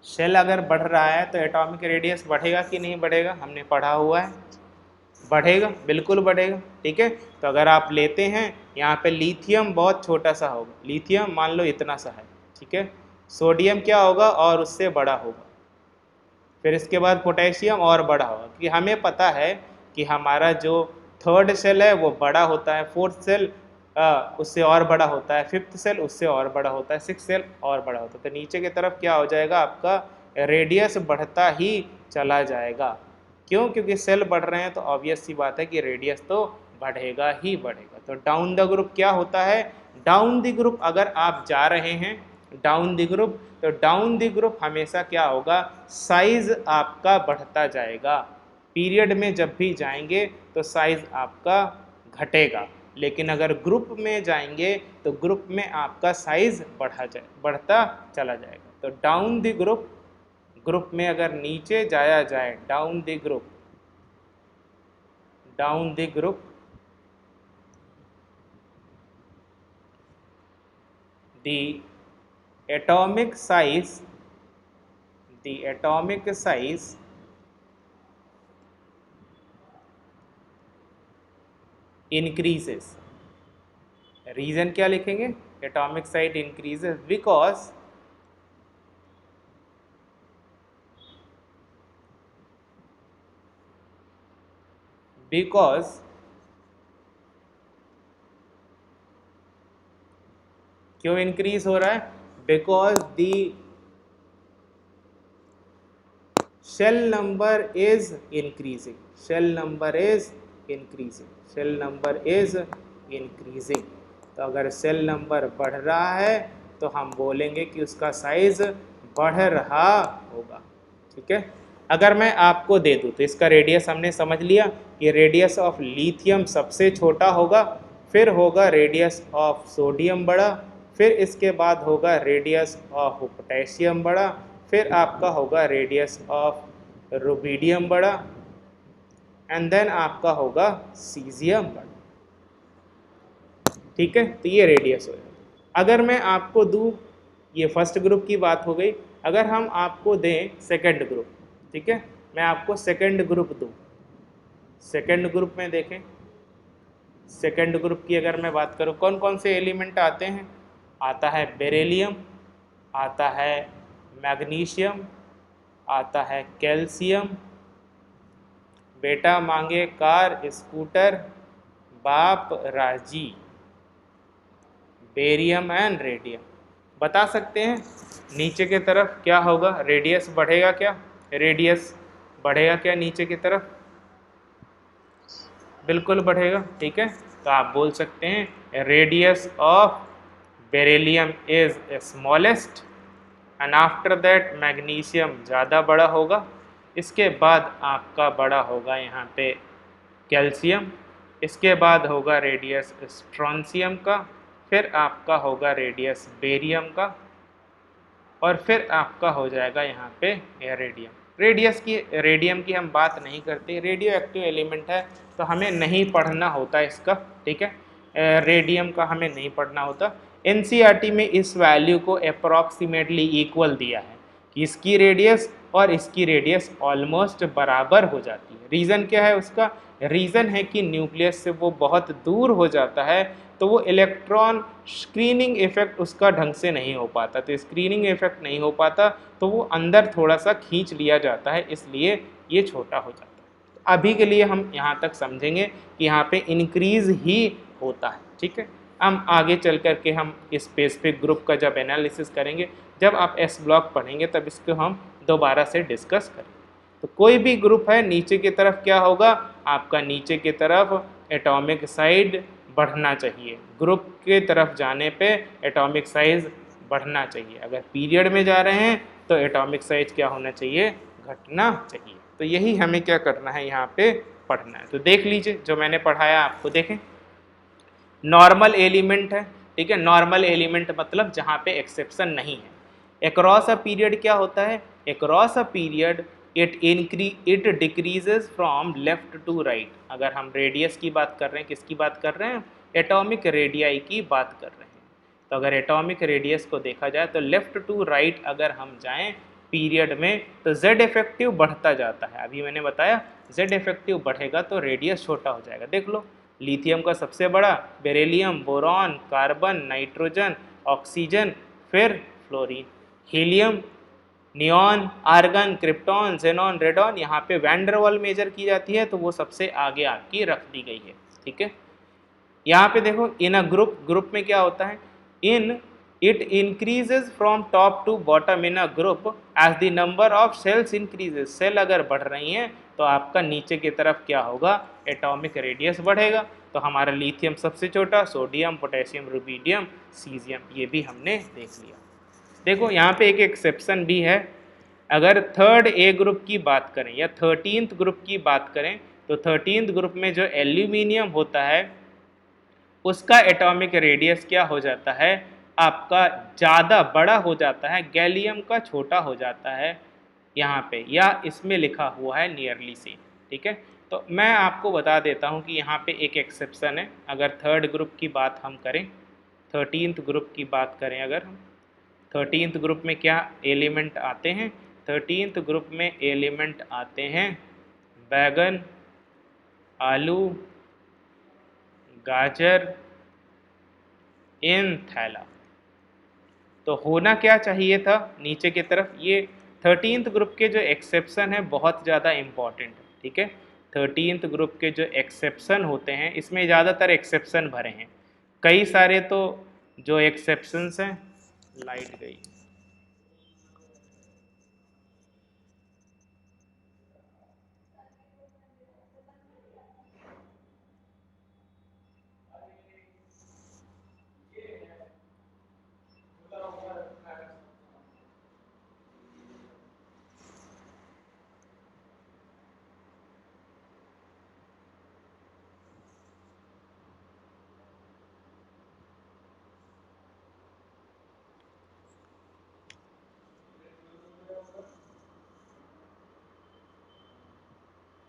सेल अगर बढ़ रहा है तो एटॉमिक रेडियस बढ़ेगा कि नहीं बढ़ेगा, हमने पढ़ा हुआ है, बढ़ेगा, बिल्कुल बढ़ेगा। ठीक है, तो अगर आप लेते हैं यहाँ पे लिथियम बहुत छोटा सा होगा, लिथियम मान लो इतना सा है, ठीक है, सोडियम क्या होगा और उससे बड़ा होगा, फिर इसके बाद पोटेशियम और बड़ा होगा, क्योंकि हमें पता है कि हमारा जो थर्ड सेल है वो बड़ा होता है, फोर्थ सेल उससे और बड़ा होता है, फिफ्थ सेल उससे और बड़ा होता है, सिक्स सेल और बड़ा होता है, तो नीचे की तरफ क्या हो जाएगा आपका रेडियस बढ़ता ही चला जाएगा। क्यों? क्योंकि सेल बढ़ रहे हैं तो ऑब्वियस सी बात है कि रेडियस तो बढ़ेगा ही बढ़ेगा। तो डाउन द ग्रुप क्या होता है? डाउन द ग्रुप अगर आप जा रहे हैं डाउन द ग्रुप, तो डाउन द ग्रुप हमेशा क्या होगा? साइज आपका बढ़ता जाएगा। पीरियड में जब भी जाएंगे तो साइज आपका घटेगा, लेकिन अगर ग्रुप में जाएंगे तो ग्रुप में आपका साइज बढ़ता चला जाएगा। तो डाउन द ग्रुप, ग्रुप में अगर नीचे जाया जाए, down the group, down the group, the atomic size, the atomic size increases। Reason क्या लिखेंगे? एटॉमिक साइज इंक्रीजेस बिकॉज क्यों इंक्रीज हो रहा है? Because the shell number is increasing, shell number is increasing, shell number is increasing. तो अगर cell number बढ़ रहा है तो हम बोलेंगे कि उसका साइज बढ़ रहा होगा। ठीक है, अगर मैं आपको दे दूं तो इसका रेडियस हमने समझ लिया कि रेडियस ऑफ लिथियम सबसे छोटा होगा, फिर होगा रेडियस ऑफ सोडियम बड़ा, फिर इसके बाद होगा रेडियस ऑफ पोटेशियम बड़ा, फिर आपका होगा रेडियस ऑफ रुबिडियम बड़ा, एंड देन आपका होगा सीजियम बड़ा। ठीक है, तो ये रेडियस हो जाएगा। अगर मैं आपको दूं, ये फर्स्ट ग्रुप की बात हो गई, अगर हम आपको दें सेकंड ग्रुप, ठीक है, मैं आपको सेकंड ग्रुप दूं, सेकंड ग्रुप में देखें, सेकंड ग्रुप की अगर मैं बात करूं, कौन कौन से एलिमेंट आते हैं? आता है बेरिलियम, आता है मैग्नीशियम, आता है कैल्शियम, बेटा मांगे कार स्कूटर, बाप राजी, बेरियम एंड रेडियम। बता सकते हैं नीचे की तरफ क्या होगा? रेडियस बढ़ेगा क्या? रेडियस बढ़ेगा क्या नीचे की तरफ? बिल्कुल बढ़ेगा। ठीक है, तो आप बोल सकते हैं radius of beryllium is smallest and after that magnesium ज़्यादा बड़ा होगा, इसके बाद आपका बड़ा होगा यहाँ पे कैल्शियम, इसके बाद होगा रेडियस स्ट्रॉन्शियम का, फिर आपका होगा रेडियस बेरियम का, और फिर आपका हो जाएगा यहाँ पे रेडियम। रेडियम की हम बात नहीं करते, रेडियो एक्टिव एलिमेंट है तो हमें नहीं पढ़ना होता इसका। ठीक है, रेडियम का हमें नहीं पढ़ना होता। एनसीईआरटी में इस वैल्यू को अप्रॉक्सीमेटली इक्वल दिया है कि इसकी रेडियस और इसकी रेडियस ऑलमोस्ट बराबर हो जाती है। रीज़न क्या है उसका? रीज़न है कि न्यूक्लियस से वो बहुत दूर हो जाता है, तो वो इलेक्ट्रॉन स्क्रीनिंग इफेक्ट उसका ढंग से नहीं हो पाता, तो स्क्रीनिंग इफेक्ट नहीं हो पाता तो वो अंदर थोड़ा सा खींच लिया जाता है, इसलिए ये छोटा हो जाता है। अभी के लिए हम यहाँ तक समझेंगे कि यहाँ पे इंक्रीज ही होता है। ठीक है, हम आगे चल कर के हम स्पेसिफिक ग्रुप का जब एनालिसिस करेंगे, जब आप एस ब्लॉक पढ़ेंगे तब इसको हम दोबारा से डिस्कस करेंगे। तो कोई भी ग्रुप है नीचे की तरफ क्या होगा? आपका नीचे की तरफ एटॉमिक साइज बढ़ना चाहिए, ग्रुप के तरफ जाने पे एटॉमिक साइज बढ़ना चाहिए। अगर पीरियड में जा रहे हैं तो एटॉमिक साइज क्या होना चाहिए? घटना चाहिए। तो यही हमें क्या करना है, यहाँ पे पढ़ना है। तो देख लीजिए जो मैंने पढ़ाया आपको, देखें नॉर्मल एलिमेंट है। ठीक है, नॉर्मल एलिमेंट मतलब जहाँ पे एक्सेप्शन नहीं है। अक्रॉस अ पीरियड क्या होता है? Across a period it decreases from left to right. अगर हम रेडियस की बात कर रहे हैं, किसकी बात कर रहे हैं? एटॉमिक रेडियाई की बात कर रहे हैं। तो अगर एटॉमिक रेडियस को देखा जाए तो लेफ्ट टू राइट अगर हम जाएं पीरियड में तो जेड इफेक्टिव बढ़ता जाता है। अभी मैंने बताया जेड इफेक्टिव बढ़ेगा तो रेडियस छोटा हो जाएगा। देख लो, लिथियम का सबसे बड़ा, beryllium, boron, carbon, nitrogen, oxygen, फिर fluorine, helium, neon, argon, krypton, xenon, radon. यहाँ पे वैन डर वाल मेजर की जाती है तो वो सबसे आगे आपकी रख दी गई है। ठीक है, यहाँ पे देखो इन अ ग्रुप, ग्रुप में क्या होता है? In it increases from top to bottom in a group as the number of shells increases. Shell अगर बढ़ रही हैं तो आपका नीचे की तरफ क्या होगा, एटॉमिक रेडियस बढ़ेगा। तो हमारा लिथियम सबसे छोटा, सोडियम, पोटेशियम, रुबीडियम, सीजियम, ये भी हमने देख लिया। देखो यहाँ पे एक एक्सेप्शन भी है, अगर थर्ड ए ग्रुप की बात करें या 13th ग्रुप की बात करें, तो 13th ग्रुप में जो एल्यूमिनियम होता है उसका एटॉमिक रेडियस क्या हो जाता है, आपका ज़्यादा बड़ा हो जाता है, गैलियम का छोटा हो जाता है यहाँ पे, या इसमें लिखा हुआ है नियरली सेम। ठीक है, तो मैं आपको बता देता हूँ कि यहाँ पे एक एक्सेप्शन है। अगर थर्ड ग्रुप की बात हम करें, 13th ग्रुप की बात करें, अगर हम 13th ग्रुप में क्या एलिमेंट आते हैं, 13th ग्रुप में एलिमेंट आते हैं बैगन, आलू, गाजर, इन थैला। तो होना क्या चाहिए था नीचे की तरफ, ये 13th ग्रुप के जो एक्सेप्शन है बहुत ज़्यादा इम्पॉर्टेंट है। ठीक है, 13th ग्रुप के जो एक्सेप्शन होते हैं इसमें ज़्यादातर एक्सेप्शन भरे हैं, कई सारे तो जो एक्सेप्शंस हैं, लाइट गई,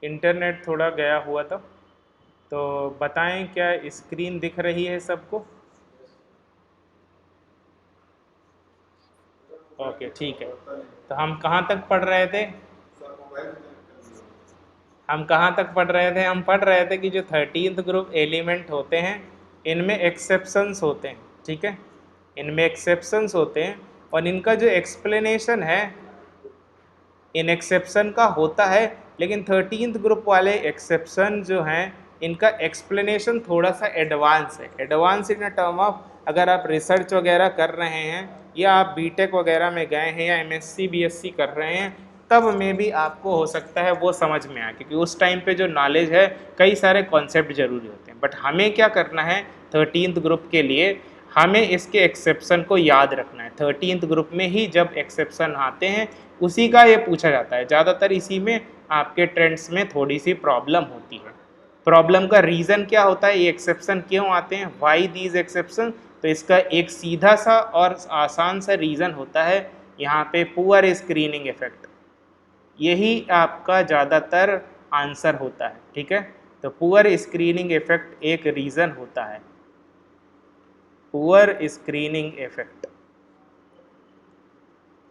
इंटरनेट थोड़ा गया हुआ था। तो बताएं क्या स्क्रीन दिख रही है सबको? ओके ठीक है, तो हम कहाँ तक पढ़ रहे थे, हम पढ़ रहे थे कि जो 13th ग्रुप एलिमेंट होते हैं इनमें एक्सेप्शंस होते हैं। ठीक है, इनमें एक्सेप्शंस होते हैं और इनका जो एक्सप्लेनेशन है इन एक्सेप्शन का होता है, लेकिन 13th ग्रुप वाले एक्सेप्शन जो हैं इनका एक्सप्लेनेशन थोड़ा सा एडवांस है। एडवांस इन टर्म ऑफ, अगर आप रिसर्च वगैरह कर रहे हैं या आप बीटेक वगैरह में गए हैं या एमएससी बीएससी कर रहे हैं, तब में भी आपको हो सकता है वो समझ में आए, क्योंकि उस टाइम पे जो नॉलेज है कई सारे कॉन्सेप्ट जरूरी होते हैं। बट हमें क्या करना है 13th ग्रुप के लिए, हमें इसके एक्सेप्शन को याद रखना है। 13th ग्रुप में ही जब एक्सेप्शन आते हैं उसी का ये पूछा जाता है, ज़्यादातर इसी में आपके ट्रेंड्स में थोड़ी सी प्रॉब्लम होती है। प्रॉब्लम का रीज़न क्या होता है, ये एक्सेप्शन क्यों आते हैं, वाई दीज एक्सेप्शन, तो इसका एक सीधा सा और आसान सा रीज़न होता है यहाँ पे पुअर स्क्रीनिंग इफेक्ट, यही आपका ज़्यादातर आंसर होता है। ठीक है, तो पुअर स्क्रीनिंग इफेक्ट एक रीज़न होता है, poor screening effect,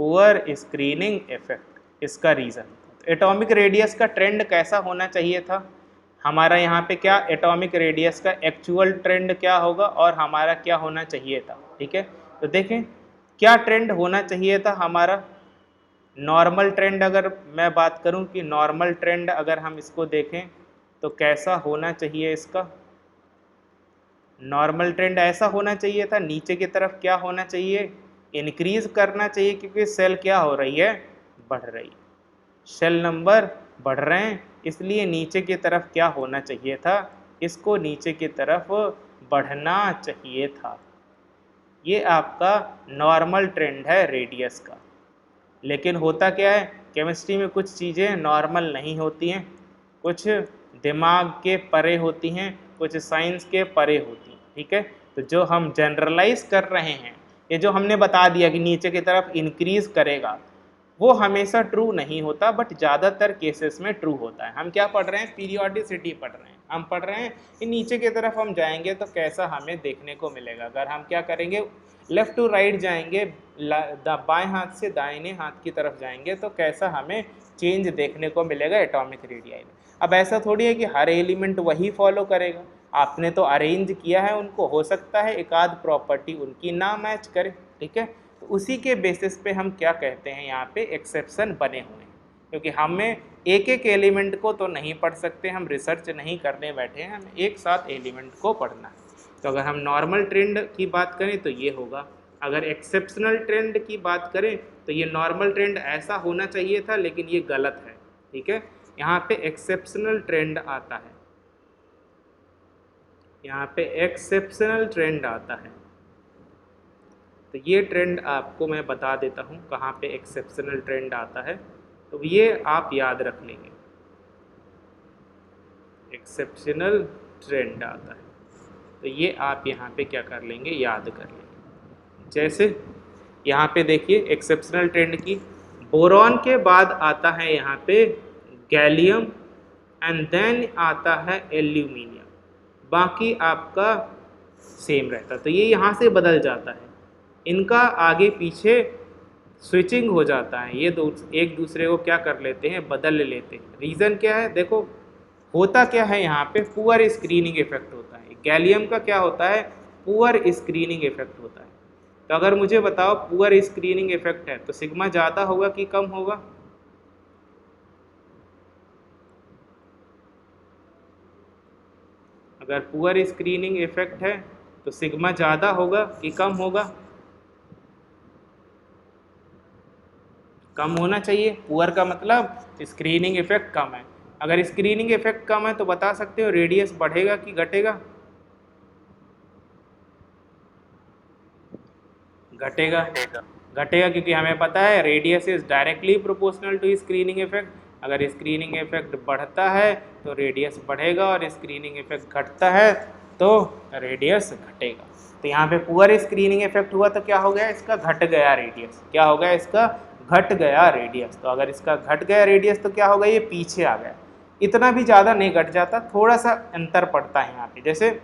poor screening effect इसका रीज़न। एटॉमिक रेडियस का ट्रेंड कैसा होना चाहिए था हमारा, यहाँ पे क्या एटॉमिक रेडियस का एक्चुअल ट्रेंड क्या होगा और हमारा क्या होना चाहिए था। ठीक है, तो देखें क्या ट्रेंड होना चाहिए था हमारा, नॉर्मल ट्रेंड। अगर मैं बात करूं कि नॉर्मल ट्रेंड अगर हम इसको देखें तो कैसा होना चाहिए इसका, नॉर्मल ट्रेंड ऐसा होना चाहिए था, नीचे की तरफ क्या होना चाहिए, इंक्रीज करना चाहिए, क्योंकि सेल क्या हो रही है, बढ़ रही, सेल नंबर बढ़ रहे हैं, इसलिए नीचे की तरफ क्या होना चाहिए था, इसको नीचे की तरफ बढ़ना चाहिए था। ये आपका नॉर्मल ट्रेंड है रेडियस का। लेकिन होता क्या है, केमिस्ट्री में कुछ चीज़ें नॉर्मल नहीं होती हैं, कुछ दिमाग के परे होती हैं, कुछ साइंस के परे होती हैं। ठीक है, तो जो हम जनरलाइज कर रहे हैं, ये जो हमने बता दिया कि नीचे की तरफ इंक्रीज करेगा, वो हमेशा ट्रू नहीं होता, बट ज़्यादातर केसेस में ट्रू होता है। हम क्या पढ़ रहे हैं, पीरियोडिसिटी पढ़ रहे हैं, हम पढ़ रहे हैं कि नीचे की तरफ हम जाएंगे तो कैसा हमें देखने को मिलेगा। अगर हम क्या करेंगे, लेफ़्ट टू राइट जाएंगे, बाएं हाथ से दाहिने हाथ की तरफ जाएंगे तो कैसा हमें चेंज देखने को मिलेगा एटॉमिक रेडियाई में। अब ऐसा थोड़ी है कि हर एलिमेंट वही फॉलो करेगा, आपने तो अरेंज किया है उनको, हो सकता है एक आध प्रॉपर्टी उनकी ना मैच करे। ठीक है, तो उसी के बेसिस पे हम क्या कहते हैं, यहाँ पे एक्सेप्शन बने हुए हैं, क्योंकि हमें एक एक एलिमेंट को तो नहीं पढ़ सकते, हम रिसर्च नहीं करने बैठे हैं, हमें एक साथ एलिमेंट को पढ़ना है। तो अगर हम नॉर्मल ट्रेंड की बात करें तो ये होगा, अगर एक्सेप्शनल ट्रेंड की बात करें तो ये नॉर्मल ट्रेंड ऐसा होना चाहिए था, लेकिन ये गलत है। ठीक है, यहाँ पे एक्सेप्शनल ट्रेंड आता है, यहाँ पे एक्सेप्शनल ट्रेंड आता है। तो ये ट्रेंड आपको मैं बता देता हूँ कहाँ पे एक्सेप्शनल ट्रेंड आता है, तो ये आप याद रख लेंगे, एक्सेप्शनल ट्रेंड आता है। तो ये आप यहाँ पे क्या कर लेंगे, याद कर लेंगे। जैसे यहाँ पे देखिए एक्सेप्शनल ट्रेंड की, बोरॉन के बाद आता है यहाँ पे गैलियम एंड देन आता है एल्यूमिनियम, बाकी आपका सेम रहता। तो ये यहाँ से बदल जाता है, इनका आगे पीछे स्विचिंग हो जाता है, ये एक दूसरे को क्या कर लेते हैं, बदल लेते हैं। रीज़न क्या है, देखो होता क्या है, यहाँ पे पुअर स्क्रीनिंग इफेक्ट होता है। गैलियम का क्या होता है, पुअर स्क्रीनिंग इफेक्ट होता है। तो अगर मुझे बताओ पुअर स्क्रीनिंग इफेक्ट है तो सिग्मा ज़्यादा होगा कि कम होगा? अगर पुअर स्क्रीनिंग इफेक्ट है तो सिग्मा ज़्यादा होगा कि कम होगा? कम होना चाहिए। पुअर का मतलब स्क्रीनिंग इफेक्ट कम है। अगर स्क्रीनिंग इफेक्ट कम है तो बता सकते हो रेडियस बढ़ेगा कि घटेगा? घटेगा। घटेगा क्योंकि हमें पता है radius is directly proportional to screening effect. अगर स्क्रीनिंग इफेक्ट बढ़ता है तो रेडियस बढ़ेगा और स्क्रीनिंग इफेक्ट घटता है तो रेडियस घटेगा। तो यहाँ पे पुअर स्क्रीनिंग इफेक्ट हुआ तो क्या हो गया, इसका घट गया रेडियस। क्या हो गया, इसका घट गया रेडियस। तो अगर इसका घट गया रेडियस तो क्या होगा, ये पीछे आ गया। इतना भी ज़्यादा नहीं घट जाता, थोड़ा सा अंतर पड़ता है यहाँ पे। जैसे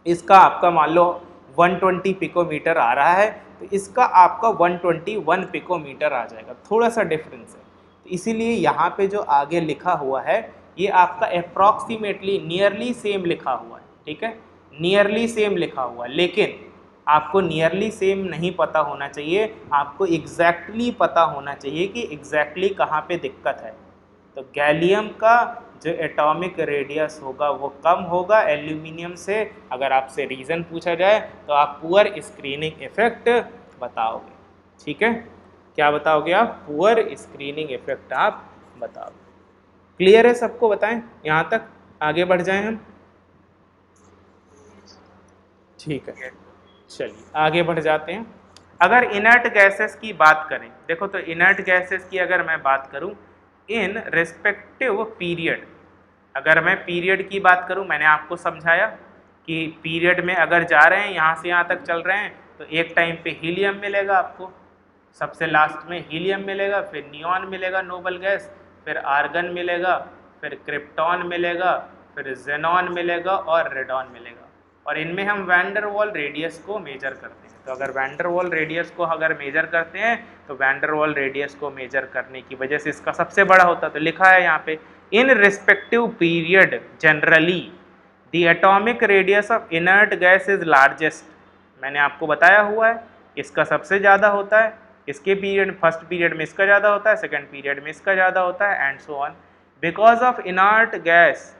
इसका आपका मान लो 120 पिकोमीटर आ रहा है तो इसका आपका 121 पिकोमीटर आ जाएगा, थोड़ा सा डिफरेंस है। तो इसीलिए यहाँ पे जो आगे लिखा हुआ है ये आपका अप्रॉक्सीमेटली नियरली सेम लिखा हुआ है, ठीक है, नियरली सेम लिखा हुआ है। लेकिन आपको नियरली सेम नहीं पता होना चाहिए, आपको एग्जैक्टली पता होना चाहिए कि एग्जैक्टली कहाँ पे दिक्कत है। तो गैलियम का जो एटॉमिक रेडियस होगा वो कम होगा एल्यूमिनियम से। अगर आपसे रीज़न पूछा जाए तो आप पुअर स्क्रीनिंग इफेक्ट बताओगे, ठीक है। क्या बताओगे आप, पुअर स्क्रीनिंग इफेक्ट आप बताओगे। क्लियर है सबको, बताएं यहाँ तक, आगे बढ़ जाएं हम, ठीक है। चलिए आगे बढ़ जाते हैं। अगर इनर्ट गैसेस की बात करें, देखो तो इनर्ट गैसेस की अगर मैं बात करूं इन रिस्पेक्टिव पीरियड, अगर मैं पीरियड की बात करूं, मैंने आपको समझाया कि पीरियड में अगर जा रहे हैं यहाँ से यहाँ तक चल रहे हैं तो एक टाइम पे हीलियम मिलेगा आपको, सबसे लास्ट में हीलियम मिलेगा, फिर नियॉन मिलेगा नोबल गैस, फिर आर्गन मिलेगा, फिर क्रिप्टॉन मिलेगा, फिर जेनॉन मिलेगा और रेडॉन मिलेगा। और इनमें हम वैन डर वाल रेडियस को मेजर करते हैं। तो अगर वैन डर वाल रेडियस को अगर मेजर करते हैं तो वैन डर वाल रेडियस को मेजर करने की वजह से इसका सबसे बड़ा होता है। तो लिखा है यहाँ पे in respective period generally the atomic radius of inert gas is largest. मैंने आपको बताया हुआ है इसका सबसे ज़्यादा होता है, इसके पीरियड फर्स्ट पीरियड में इसका ज़्यादा होता है, सेकेंड पीरियड में इसका ज़्यादा होता है and so on. Because of inert gas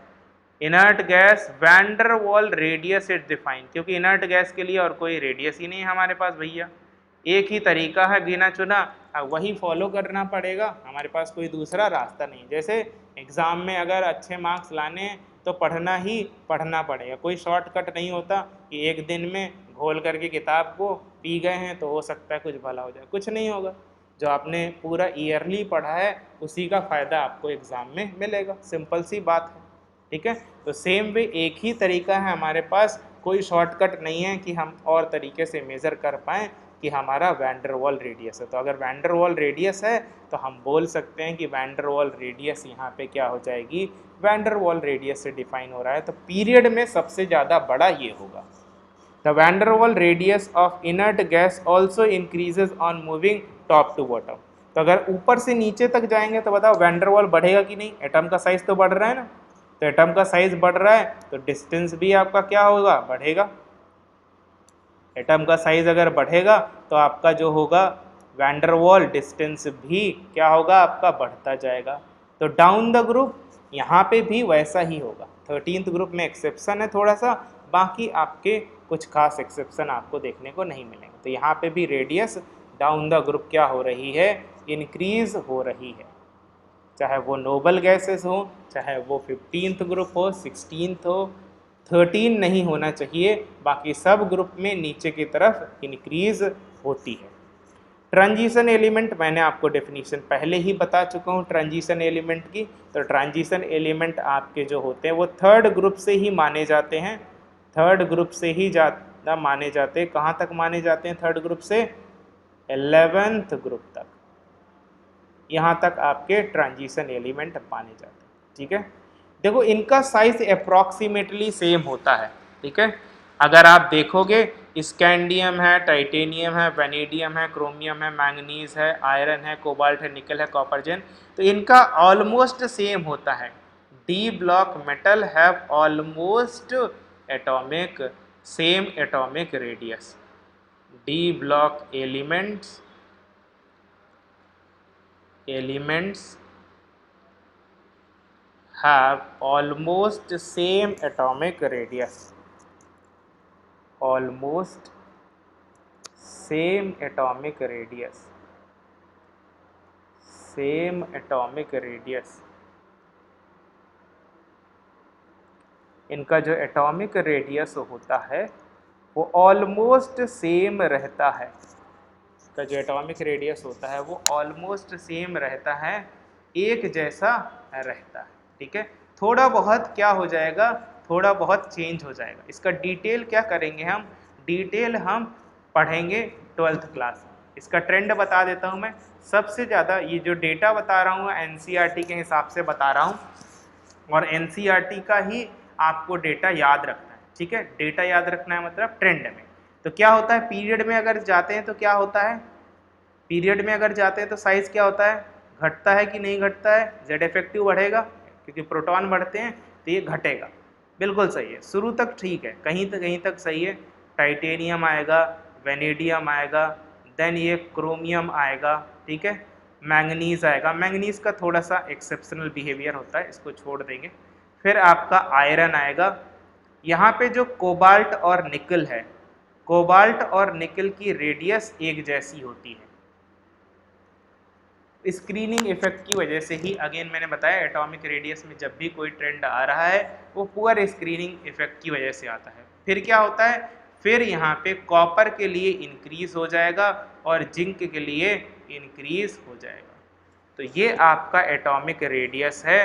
van der Waals radius is defined, क्योंकि इनर्ट गैस के लिए और कोई रेडियस ही नहीं है हमारे पास भैया, एक ही तरीका है गिना चुना, वही फॉलो करना पड़ेगा, हमारे पास कोई दूसरा रास्ता नहीं। जैसे एग्ज़ाम में अगर अच्छे मार्क्स लाने हैं तो पढ़ना ही पढ़ना पड़ेगा, कोई शॉर्टकट नहीं होता कि एक दिन में घोल करके किताब को पी गए हैं तो हो सकता है कुछ भला हो जाए, कुछ नहीं होगा। जो आपने पूरा ईयरली पढ़ा है उसी का फ़ायदा आपको एग्ज़ाम में मिलेगा, सिंपल सी बात है, ठीक है। तो सेम वे एक ही तरीका है हमारे पास, कोई शॉर्टकट नहीं है कि हम और तरीके से मेज़र कर पाएँ कि हमारा वैन डर वाल रेडियस है। तो अगर वैन डर वाल रेडियस है तो हम बोल सकते हैं कि वैन डर वाल रेडियस यहाँ पे क्या हो जाएगी, वैन डर वाल रेडियस से डिफाइन हो रहा है। तो पीरियड में सबसे ज़्यादा बड़ा ये होगा। The van der Waals radius of inert gas also increases on moving top to bottom. तो अगर ऊपर से नीचे तक जाएंगे तो बताओ वैन डर वाल बढ़ेगा कि नहीं, एटम का साइज तो बढ़ रहा है ना, तो एटम का साइज बढ़ रहा है तो डिस्टेंस भी आपका क्या होगा, बढ़ेगा। एटम का साइज अगर बढ़ेगा तो आपका जो होगा वैन डर वाल डिस्टेंस भी क्या होगा, आपका बढ़ता जाएगा। तो डाउन द ग्रुप यहाँ पे भी वैसा ही होगा। 13th ग्रुप में एक्सेप्शन है थोड़ा सा, बाकी आपके कुछ खास एक्सेप्शन आपको देखने को नहीं मिलेंगे। तो यहाँ पे भी रेडियस डाउन द ग्रुप क्या हो रही है, इंक्रीज हो रही है। चाहे वो नोबल गैसेस हो, चाहे वो 15th ग्रुप हो, 16th हो, 13 नहीं होना चाहिए, बाकी सब ग्रुप में नीचे की तरफ इंक्रीज होती है। ट्रांजिशन एलिमेंट मैंने आपको डेफिनेशन पहले ही बता चुका हूँ ट्रांजिशन एलिमेंट की। तो ट्रांजिशन एलिमेंट आपके जो होते हैं वो थर्ड ग्रुप से ही माने जाते हैं, थर्ड ग्रुप से ही ज़्यादा माने जाते हैं। कहाँ तक माने जाते हैं थर्ड ग्रुप से? 11th ग्रुप तक, यहाँ तक आपके ट्रांजिशन एलिमेंट माने जाते हैं। ठीक है, देखो इनका साइज अप्रॉक्सीमेटली सेम होता है। ठीक है, अगर आप देखोगे स्कैंडियम है, टाइटेनियम है, वेनेडियम है, क्रोमियम है, मैंगनीज है, आयरन है, कोबाल्ट है, निकल है, कॉपरजेन, तो इनका ऑलमोस्ट सेम होता है। D block metal have almost atomic same atomic radius. D block elements have almost same atomic radius, almost same atomic radius, same atomic radius। इनका जो एटॉमिक रेडियस होता है वो ऑलमोस्ट सेम रहता है, इसका जो एटॉमिक रेडियस होता है वो ऑलमोस्ट सेम रहता है, एक जैसा रहता है। ठीक है, थोड़ा बहुत क्या हो जाएगा, थोड़ा बहुत चेंज हो जाएगा। इसका डिटेल क्या करेंगे हम, डिटेल हम पढ़ेंगे 12th क्लास में। इसका ट्रेंड बता देता हूँ मैं। सबसे ज़्यादा ये जो डेटा बता रहा हूँ एनसीईआरटी के हिसाब से बता रहा हूँ, और एनसीईआरटी का ही आपको डेटा याद रखना है। ठीक है, डेटा याद रखना है मतलब ट्रेंड में। तो क्या होता है, पीरियड में अगर जाते हैं तो क्या होता है, पीरियड में अगर जाते हैं तो साइज क्या होता है, घटता है कि नहीं घटता है? जेड इफेक्टिव बढ़ेगा क्योंकि प्रोटॉन बढ़ते हैं, तो ये घटेगा। बिल्कुल सही है, शुरू तक ठीक है, कहीं तक सही है। टाइटेनियम आएगा, वेनेडियम आएगा, देन ये क्रोमियम आएगा। ठीक है, मैंगनीज आएगा, मैंगनीज का थोड़ा सा एक्सेप्शनल बिहेवियर होता है, इसको छोड़ देंगे। फिर आपका आयरन आएगा। यहाँ पे जो कोबाल्ट और निकल है, कोबाल्ट और निकल की रेडियस एक जैसी होती है। स्क्रीनिंग इफेक्ट की वजह से ही, अगेन मैंने बताया एटॉमिक रेडियस में जब भी कोई ट्रेंड आ रहा है वो पुअर स्क्रीनिंग इफेक्ट की वजह से आता है। फिर क्या होता है, फिर यहाँ पे कॉपर के लिए इंक्रीज हो जाएगा और जिंक के लिए इंक्रीज हो जाएगा। तो ये आपका एटॉमिक रेडियस है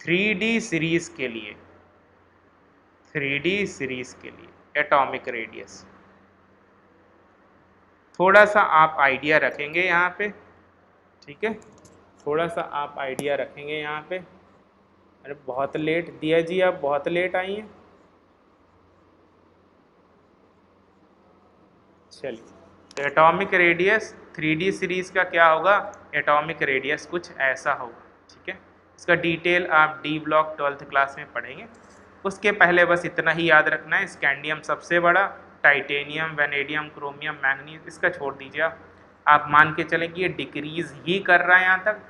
3D सीरीज के लिए, 3D सीरीज के लिए एटॉमिक रेडियस। थोड़ा सा आप आइडिया रखेंगे यहाँ पे। ठीक है, थोड़ा सा आप आइडिया रखेंगे यहाँ पे। अरे बहुत लेट दिया जी, आप बहुत लेट आई हैं। चलिए, तो एटॉमिक रेडियस 3D सीरीज का क्या होगा, एटॉमिक रेडियस कुछ ऐसा होगा। ठीक है, इसका डिटेल आप डी ब्लॉक 12th क्लास में पढ़ेंगे। उसके पहले बस इतना ही याद रखना है, स्कैंडियम सबसे बड़ा, टाइटेनियम, वेनेडियम, क्रोमियम, मैंगनीज इसका छोड़ दीजिए आप मान के चलें कि ये डिक्रीज ही कर रहा है यहाँ तक।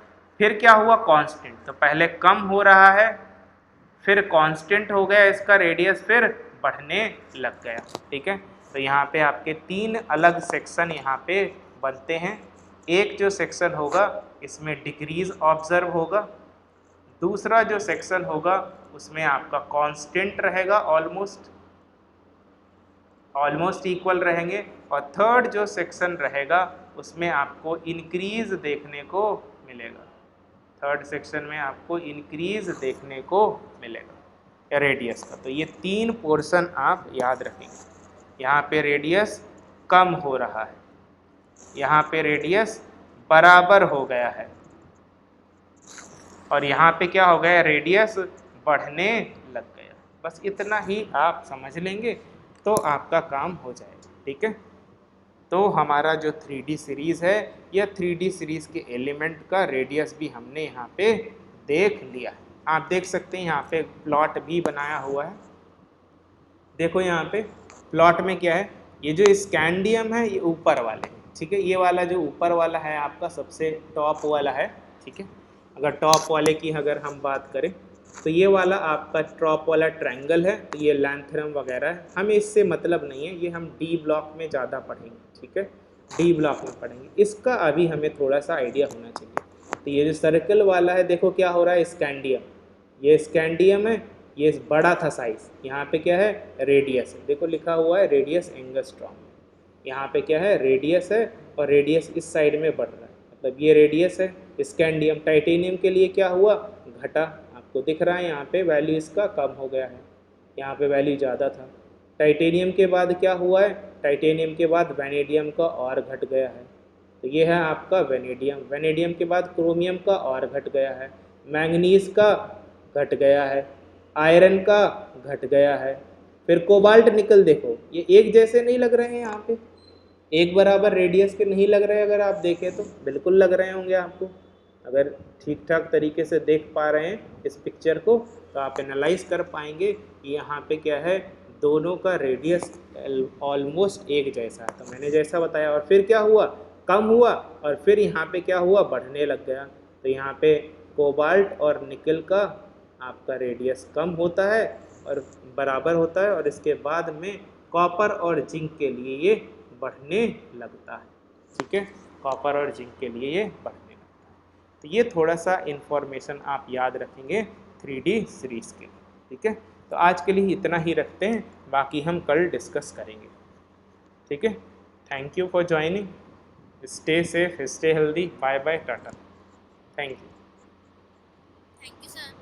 फिर क्या हुआ, कांस्टेंट, तो पहले कम हो रहा है, फिर कांस्टेंट हो गया इसका रेडियस, फिर बढ़ने लग गया। ठीक है, तो यहाँ पे आपके 3 अलग सेक्शन यहाँ पे बनते हैं। एक जो सेक्शन होगा इसमें डिक्रीज ऑब्जर्व होगा, दूसरा जो सेक्शन होगा उसमें आपका कांस्टेंट रहेगा, ऑलमोस्ट इक्वल रहेंगे, और थर्ड जो सेक्शन रहेगा उसमें आपको इंक्रीज देखने को मिलेगा, थर्ड सेक्शन में आपको इंक्रीज देखने को मिलेगा रेडियस का। तो ये 3 पोर्शन आप याद रखेंगे। यहाँ पे रेडियस कम हो रहा है, यहाँ पे रेडियस बराबर हो गया है, और यहाँ पे क्या हो गया, रेडियस बढ़ने लग गया। बस इतना ही आप समझ लेंगे तो आपका काम हो जाएगा। ठीक है, तो हमारा जो 3D सीरीज़ है, यह 3D सीरीज़ के एलिमेंट का रेडियस भी हमने यहाँ पे देख लिया है। आप देख सकते हैं यहाँ पे प्लॉट भी बनाया हुआ है। देखो यहाँ पे प्लॉट में क्या है, ये जो स्कैंडियम है ये ऊपर वाले हैं। ठीक है, ये वाला जो ऊपर वाला है आपका सबसे टॉप वाला है। ठीक है, अगर टॉप वाले की अगर हम बात करें तो ये वाला आपका टॉप वाला ट्रायंगल है, तो ये लैंथरम वगैरह है, हमें इससे मतलब नहीं है, ये हम डी ब्लॉक में ज़्यादा पढ़ेंगे। ठीक है, डी ब्लॉक में पढ़ेंगे, इसका अभी हमें थोड़ा सा आइडिया होना चाहिए। तो ये जो सर्कल वाला है देखो क्या हो रहा है, स्कैंडियम, ये स्कैंडियम है, ये बड़ा था साइज, यहाँ पे क्या है रेडियस है, देखो लिखा हुआ है रेडियस एंगस्ट्रॉम, यहाँ पे क्या है रेडियस है और रेडियस इस साइड में बढ़ रहा है, मतलब ये रेडियस है। स्कैंडियम टाइटेनियम के लिए क्या हुआ, घटा, आपको दिख रहा है यहाँ पे वैल्यू इसका कम हो गया है, यहाँ पे वैल्यू ज़्यादा था। टाइटेनियम के बाद क्या हुआ है, टाइटेनियम के बाद वैनेडियम का और घट गया है, तो ये है आपका वैनेडियम। वैनेडियम के बाद क्रोमियम का और घट गया है, मैंगनीज का घट गया है, आयरन का घट गया है, फिर कोबाल्ट निकल देखो ये एक जैसे नहीं लग रहे हैं, यहाँ पे एक बराबर रेडियस के नहीं लग रहे, अगर आप देखें तो बिल्कुल लग रहे होंगे आपको, अगर ठीक ठाक तरीके से देख पा रहे हैं इस पिक्चर को तो आप एनालाइज कर पाएंगे कि यहाँ पे क्या है, दोनों का रेडियस ऑलमोस्ट एक जैसा है। तो मैंने जैसा बताया, और फिर क्या हुआ, कम हुआ, और फिर यहाँ पे क्या हुआ, बढ़ने लग गया। तो यहाँ पे कोबाल्ट और निकल का आपका रेडियस कम होता है और बराबर होता है, और इसके बाद में कॉपर और जिंक के लिए ये बढ़ने लगता है। ठीक है, कॉपर और जिंक के लिए ये बढ़ने लगता है। तो ये थोड़ा सा इन्फॉर्मेशन आप याद रखेंगे 3D सीरीज के लिए। ठीक है, तो आज के लिए इतना ही रखते हैं, बाकी हम कल डिस्कस करेंगे। ठीक है, thank you for joining, stay safe, stay healthy, bye bye, tata, thank you. Thank you sir.